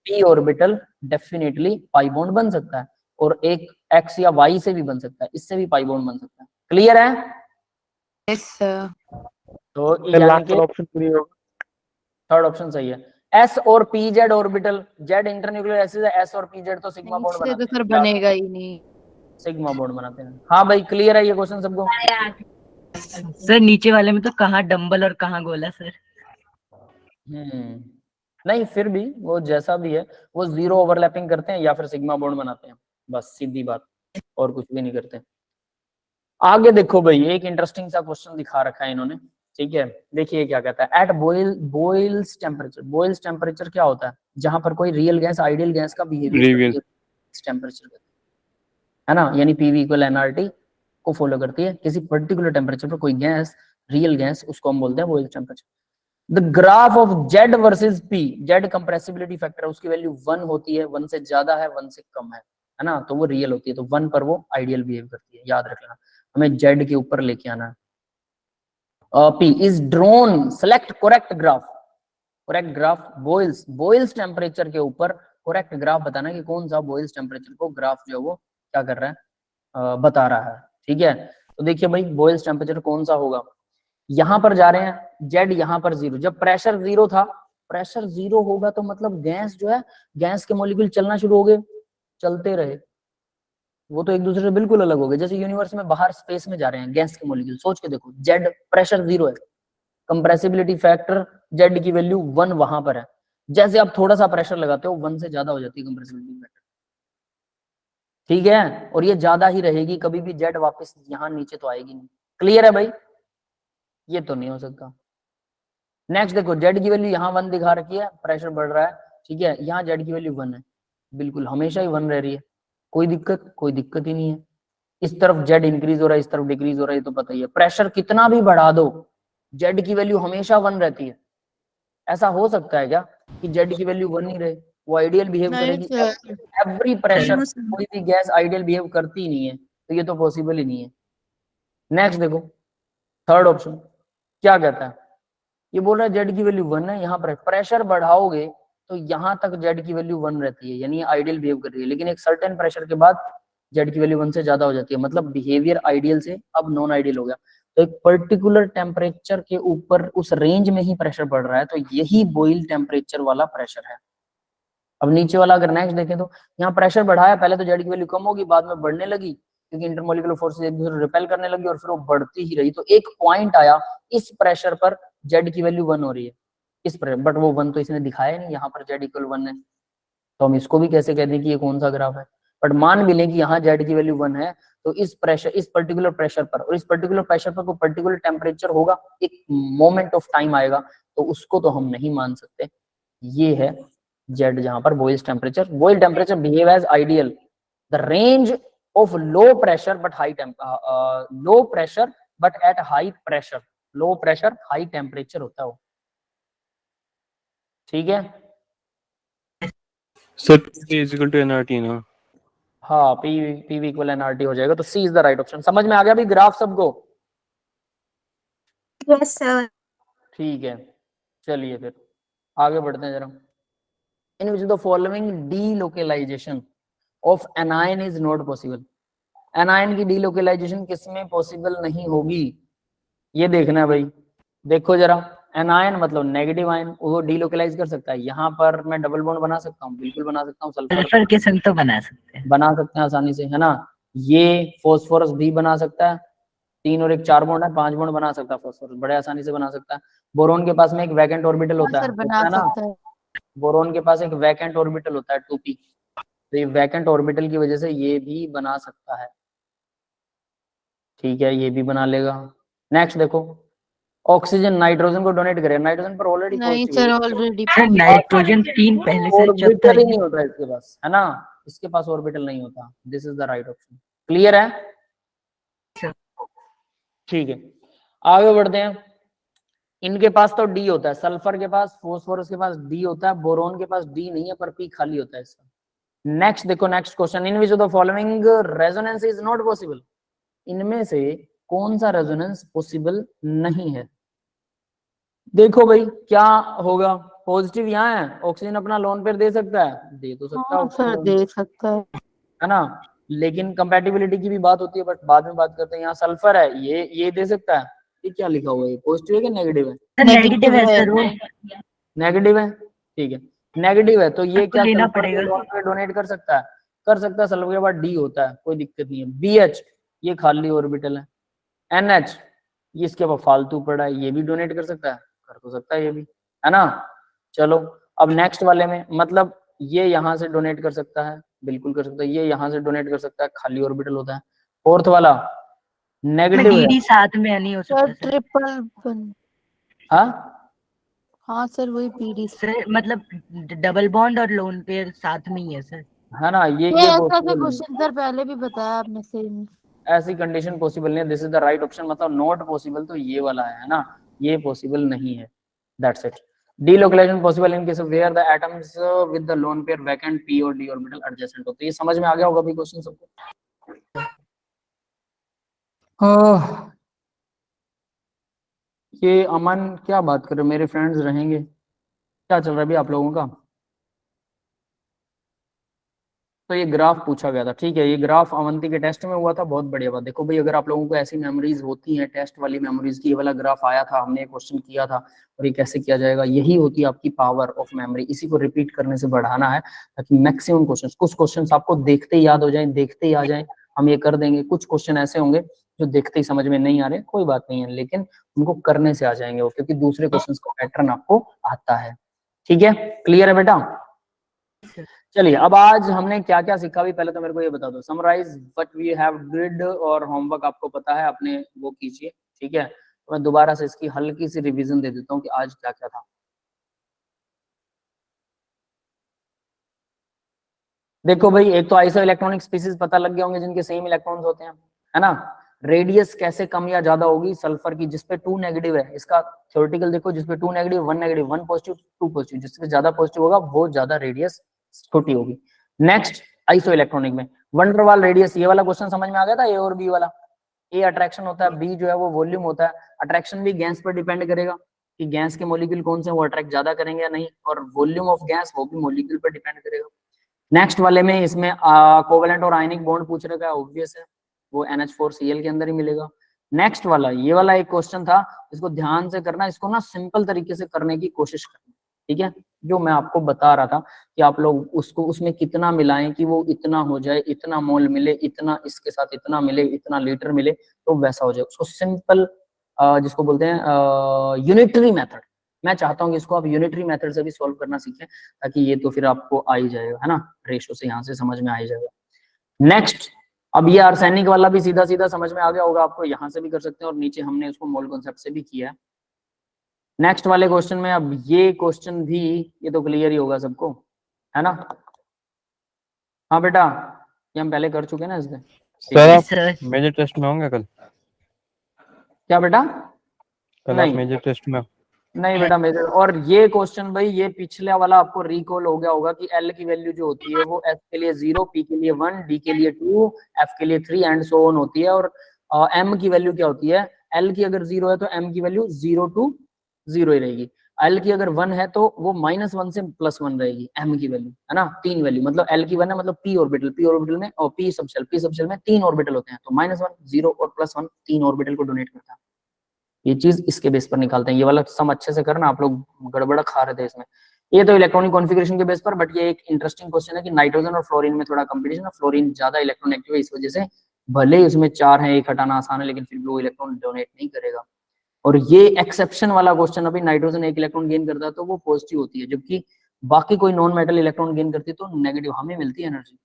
p orbital definitely pi bond बन सकता है, और एक x या y से भी बन सकता है, इससे भी पाई बॉन्ड बन सकता है। क्लियर है? Yes sir. तो यानी कि ऑप्शन पूरी होगा, थर्ड ऑप्शन सही है। s और pz orbital, z internuclear axis है, s और pz तो सिग्मा बॉन्ड इससे बनाते तो हैं, फिर बनेगा ही नहीं। सिग्मा बॉन्ड बनाते हैं। हाँ भाई, क्लियर है ये क्वेश्चन सबको? सर नीचे वाले में तो कहाँ डंबल और कहाँ गोला सर। नहीं, फिर भी वो जैसा भी है, वो जीरो ओवरलैपिंग करते हैं या फिर सिग्मा बॉन्ड बनाते हैं, बस सीधी बात, और कुछ भी नहीं करते। आगे देखो भाई, एक इंटरेस्टिंग सा क्वेश्चन दिखा रखा है इन्होंने, ठीक है, देखिए क्या कहता है, at Boyle's temperature. Boyle's temperature क्या होता है, जहां पर कोई रियल गैस आइडियल गैस का बिहेवियर टेम्परेचर है ना, यानी पीवी इक्वल एनआरटी को फॉलो करती है, किसी पर्टिकुलर टेम्परेचर पर कोई गैस, रियल गैस, उसको हम बोलते हैं boils temperature. The graph of Z versus P, Z compressibility factor, उसकी वैल्यू 1 होती है, 1 से ज्यादा है, 1 से कम है ना, तो वो रियल होती है, तो 1 पर वो आइडियल बिहेव करती है, याद रख लेना, हमें जेड के ऊपर लेके आना है। P is drone, select correct graph, correct graph boils temperature के ऊपर करेक्ट ग्राफ बताना कि कौन सा बॉयल्स टेम्परेचर को ग्राफ जो है वो क्या कर रहा है, बता रहा है। ठीक है, तो देखिए भाई बॉयल्स टेम्परेचर कौन सा होगा, यहां पर जा रहे हैं जेड, यहां पर 0, जब प्रेशर 0 था, प्रेशर 0 होगा तो मतलब गैस जो है, गैस के मॉलिक्यूल चलना शुरू हो गए, चलते रहे, वो तो एक दूसरे से बिल्कुल अलग हो गए, जैसे यूनिवर्स में बाहर स्पेस में जा रहे हैं गैस के मॉलिक्यूल, सोच के देखो, जेड प्रेशर 0 है, कंप्रेसिबिलिटी फैक्टर जेड की वैल्यू 1 वहां पर है, जैसे आप थोड़ा सा प्रेशर लगाते हो 1 से ज्यादा हो जाती है कंप्रेसिबिलिटी फैक्टर। ठीक है, और ये ज्यादा ही रहेगी, कभी भी जेड वापस यहाँ नीचे तो आएगी नहीं। क्लियर है भाई? ये तो नहीं हो सकता। नेक्स्ट देखो, जेड की वैल्यू यहाँ 1 दिखा रखी है, प्रेशर बढ़ रहा है, ठीक है, यहाँ जेड की वैल्यू 1 है, बिल्कुल हमेशा ही 1 रह रही है, कोई दिक्कत ही नहीं है। इस तरफ जेड इंक्रीज हो रहा है, इस तरफ डिक्रीज हो रहा है, ये तो पता ही है। प्रेशर कितना भी बढ़ा दो, जेड की वैल्यू हमेशा 1 रहती है। ऐसा हो सकता है क्या कि जेड की वैल्यू 1 ही रहे? वो आइडियल बिहेव नहीं करेगी। Sir, every pressure, No, sir. कोई भी गैस आइडियल बिहेव करती ही नहीं है, तो ये तो पॉसिबल ही नहीं है। नेक्स्ट देखो, थर्ड ऑप्शन क्या कहता है, ये बोल रहा है जेड की वैल्यू 1 है, यहाँ पर प्रेशर बढ़ाओगे तो यहाँ तक जेड की वैल्यू 1 रहती है, यानी आइडियल बिहेव कर रही है, लेकिन एक सर्टेन प्रेशर के बाद जेड की वैल्यू 1 से ज्यादा हो जाती है, मतलब बिहेवियर आइडियल से अब नॉन आइडियल हो गया। तो एक पर्टिकुलर टेम्परेचर के ऊपर उस रेंज में ही प्रेशर बढ़ रहा है, तो यही बॉइल टेम्परेचर वाला प्रेशर है। अब नीचे वाला अगर नेक्स्ट देखें तो यहाँ प्रेशर बढ़ाया, पहले तो जेड की वैल्यू कम होगी, बाद में बढ़ने लगी क्योंकि इंटरमोलिकुलर फोर्सेस एक दूसरे रिपेल करने लगी और फिर वो बढ़ती ही रही। तो एक पॉइंट आया इस प्रेशर पर जेड की वैल्यू 1 हो रही है इस पर, बट वो 1 तो इसने दिखाया नहीं, यहाँ पर जेड इक्वल 1 है, तो हम इसको भी कैसे कह दें कि ये कौन सा ग्राफ है। बट मान भी लें कि यहाँ जेड की वैल्यू 1 है, तो इस प्रेशर, इस पर्टिकुलर प्रेशर पर और इस पर्टिकुलर प्रेशर पर कोई पर्टिकुलर टेम्परेचर होगा, एक मोमेंट ऑफ टाइम आएगा, तो उसको तो हम नहीं मान सकते। ये है जेड, जहां पर Boyle temperature behave as ideal, the range of low pressure but high low pressure but at high pressure, low pressure high temperature होता है वो। ठीक है, sir P is equal to nRT ना? हाँ, पीवी इक्वल एनआरटी हो जाएगा, तो सी इज द राइट ऑप्शन। समझ में आ गया भी ग्राफ सबको? Yes, sir. ठीक है, चलिए फिर आगे बढ़ते हैं जरा। In which the following delocalisation of anion is not possible, anion की डीलोकेलाइजेशन किसमें पॉसिबल नहीं होगी, ये देखना है भाई। देखो जरा, एनायन मतलब नेगेटिव आयन, वो डीलोकेलाइज कर सकता है। यहाँ पर मैं डबल बॉन्ड बना सकता हूँ, बिल्कुल बना सकता हूँ। सल्फर के संग तो बना सकते हैं। बना सकते हैं आसानी से, है ना। ये फॉस्फोरस भी बना सकता है, 3 और 1 4 बॉन्ड है, 5 बॉन्ड बना सकता है फॉस्फोरस, बड़े आसानी से बना सकता है। बोरोन के पास में एक वैकेंट ऑर्बिटल हाँ होता सर है, बना होता है ना। सकता है। बोरोन के पास एक वैकेंट ऑर्बिटल होता है 2p, तो ये वैकेंट ऑर्बिटल की वजह से ये भी बना सकता है। ठीक है, ये भी बना लेगा। नेक्स्ट देखो, ऑक्सीजन नाइट्रोजन को डोनेट करे, नाइट्रोजन पर ऑलरेडी नहीं positive sir, already sir nitrogen 3 पहले से, चौथा ऑर्बिटल ही नहीं होता है इसके पास, है ना, इसके पास ऑर्बिटल नहीं होता। This is the right option. Clear है? ठीक है, आगे बढ़ते हैं। इनके पास तो डी होता है, सल्फर के पास, फॉस्फोरस के पास डी होता है, बोरोन के पास डी नहीं है पर पी खाली होता है इसका। नेक्स्ट देखो, next question, in which of the following resonance is not possible, इनमें से कौन सा रेजोनेंस पॉसिबल नहीं है। देखो भाई क्या होगा, पॉजिटिव यहाँ है, ऑक्सीजन अपना लोन पेयर दे सकता है, दे तो सकता हाँ सर है, दे सकता है ना, लेकिन कंपैटिबिलिटी की भी बात होती है, बट बाद में बात करते हैं। यहाँ सल्फर है, ये दे सकता है। ये क्या लिखा हुआ है, पॉजिटिव है कि नेगेटिव है? है। नेगेटिव है सर, वो नेगेटिव है, ठीक है, नेगेटिव है, तो ये तो क्या लेना सल्फर पड़ेगा। को लोन पे डोनेट कर सकता है? कर सकता है। सल्फर के बाद डी होता है, कोई दिक्कत नहीं है। BH ये खाली ऑर्बिटल है। NH ये इसके बाद फालतू पड़ा है, ये भी डोनेट कर सकता है, कर तो सकता है ये भी, है ना। चलो अब नेक्स्ट वाले में, मतलब ये यहाँ से डोनेट कर सकता है, बिल्कुल कर सकता है, ये यहाँ से डोनेट कर सकता है, खाली ऑर्बिटल होता है। फोर्थ वाला नेगेटिव है, डी साथ में नहीं हो सर सकता सर। ट्रिपल बन। हाँ हाँ सर वही पीडी सर मतलब डबल बॉन्ड और लोन पेयर साथ में ही है सर। है ना, ये ऐसा possible है। क्वेश्चन सर पहले भी बताया आपने सेम। ऐसी कंडीशन पॉसिबल नहीं है, this is the right option, मतलब नॉट पॉसिबल तो ये वाला है ना, ये पॉसिबल नहीं है, that's it. Delocalization possible in case of where the atoms with the lone pair vacant p और d ऑर्बिटल एडजेसेंट होते हैं। ये समझ में आ गया होगा भी क्वेश्चन सबको। ये अमन क्या बात कर रहे हो, मेरे फ्रेंड्स रहेंगे, क्या चल रहा है भी आप लोगों का? तो ये ग्राफ पूछा गया था, ठीक है, ये ग्राफ अवंती के टेस्ट में हुआ था, बहुत बढ़िया बात। देखो भाई, अगर आप लोगों को ऐसी मेमोरीज होती हैं, टेस्ट वाली मेमोरीज की, ये वाला ग्राफ आया था, हमने क्वेश्चन किया था, और ये कैसे किया जाएगा, यही होती है आपकी पावर ऑफ मेमोरी। इसी को रिपीट करने से बढ़ाना है ताकि मैक्सिमम क्वेश्चन, कुछ क्वेश्चन आपको देखते ही याद हो जाए, देखते ही आ जाए, हम ये कर देंगे। कुछ क्वेश्चन ऐसे होंगे जो देखते ही समझ में नहीं आ रहे, कोई बात नहीं है, लेकिन उनको करने से आ जाएंगे वो, क्योंकि दूसरे क्वेश्चन का पैटर्न आपको आता है। ठीक है, क्लियर है बेटा? चलिए, अब आज हमने क्या क्या सीखा भी पहले तो मेरे को ये बता दो, summarize what we have did, और होमवर्क आपको पता है, अपने वो कीजिए। ठीक है, तो मैं दोबारा से इसकी हल्की सी रिवीजन दे देता हूँ कि आज क्या क्या था। देखो भाई, एक तो आइसो इलेक्ट्रॉनिक स्पीसीज पता लग गए होंगे जिनके सेम इलेक्ट्रॉन्स होते हैं, है ना। रेडियस कैसे कम या ज्यादा होगी सल्फर की, जिसपे 2 नेगेटिव है, इसका थ्योरेटिकल देखो, जिसपे 2 नेगेटिव 1 नेगेटिव 1 पॉजिटिव 2 पॉजिटिव, जिसपे ज्यादा पॉजिटिव होगा वो ज्यादा रेडियस छोटी होगी। नेक्स्ट आइसो इलेक्ट्रॉनिक में वंडरवाल रेडियस, ये वाला क्वेश्चन समझ में आ गया था, ए और बी वाला। ए अट्रैक्शन होता है, बी जो है वो वॉल्यूम होता है। अट्रैक्शन भी गैस पर डिपेंड करेगा कि गैस के मॉलिक्यूल कौन से वो अट्रैक्ट ज्यादा करेंगे या नहीं, और वॉल्यूम ऑफ गैस वो भी मॉलिक्यूल पर डिपेंड करेगा। नेक्स्ट वाले में इसमें कोवेलेंट और आयनिक बॉन्ड पूछ रखा है, ऑब्वियस है वो NH4Cl के अंदर ही मिलेगा। नेक्स्ट वाला, ये वाला एक क्वेश्चन था, इसको ध्यान से करना, इसको ना सिंपल तरीके से करने की कोशिश करना, ठीक है। जो मैं आपको बता रहा था कि आप लोग उसको उसमें कितना मिलाएं कि वो इतना हो जाए, इतना मोल मिले, इतना इसके साथ इतना मिले, इतना लीटर मिले, तो वैसा हो जाए। उसको सिंपल जिसको बोलते हैं यूनिटरी मेथड, मैं चाहता हूँ कि इसको आप यूनिटरी मेथड से भी सॉल्व करना सीखें, ताकि ये तो फिर आपको आ ही जाएगा, है ना, रेशो से यहाँ से समझ में आ ही जाएगा। नेक्स्ट, अब ये आर्सेनिक वाला भी सीधा सीधा समझ में आ गया होगा आपको, यहाँ से भी कर सकते हैं और नीचे हमने इसको मोल कॉन्सेप्ट से भी किया है। नेक्स्ट वाले क्वेश्चन में, अब ये क्वेश्चन भी, ये तो क्लियर ही होगा सबको, है ना। हाँ बेटा, ये हम पहले कर चुके हैं ना इसमें। सर आप सर मेजर टेस्ट में होंगे कल? क्या बेटा? कल नहीं। आप मेजर टेस्ट में? नहीं बेटा मेजर, और ये क्वेश्चन भाई ये पिछले वाला आपको रिकॉल हो गया होगा कि एल की वैल्यू जो होती है वो एस के लिए 0, पी के लिए 1, डी के लिए 2, एफ के लिए 3 एंड सो ऑन होती है। और एम की वैल्यू क्या होती है, एल की अगर 0 है तो एम की वैल्यू 0 to 0 ही रहेगी। एल की अगर 1 है तो वो -1 से +1 रहेगी एम की वैल्यू, है ना। 3 वैल्यू, मतलब एल की 1 है, मतलब पी ऑर्बिटल में, और पी सबशेल में 3 ऑर्बिटल होते हैं, तो -1, 0 और +1 3 ऑर्बिटल को डोनेट करता है। ये चीज इसके बेस पर निकालते हैं। ये वाला सम अच्छे से करना, आप लोग गड़बड़ खा रहे थे इसमें। ये तो इलेक्ट्रॉनिक कॉन्फ़िगरेशन के बेस पर, बट ये एक इंटरेस्टिंग क्वेश्चन है कि नाइट्रोजन और फ्लोरीन में थोड़ा कंपटीशन है, फ्लोरीन ज्यादा इलेक्ट्रॉन है, इस वजह से भले ही उसमें 4 है, एक हटाना आसान है, लेकिन फिर भी वो इलेक्ट्रॉन डोनेट नहीं करेगा। और ये एक्सेप्शन वाला क्वेश्चन, अभी नाइट्रोजन 1 इलेक्ट्रॉन गेन करता है तो वो पॉजिटिव होती है, जबकि बाकी कोई नॉन मेटल इलेक्ट्रॉन गेन करती है तो नेगेटिव, हमें मिलती है एनर्जी,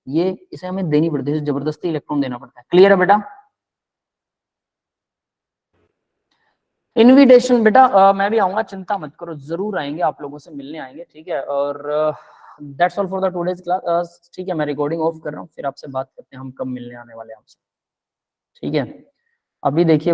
ये इसे हमें देनी पड़ती है, जबरदस्ती इलेक्ट्रॉन देना पड़ता है। क्लियर है बेटा? इनविटेशन बेटा मैं भी आऊंगा, चिंता मत करो, जरूर आएंगे, आप लोगों से मिलने आएंगे, ठीक है। और that's all for the today's class, ठीक है। मैं रिकॉर्डिंग ऑफ कर रहा हूँ, फिर आपसे बात करते हैं हम कब मिलने आने वाले हैं आपसे, ठीक है। अभी देखिए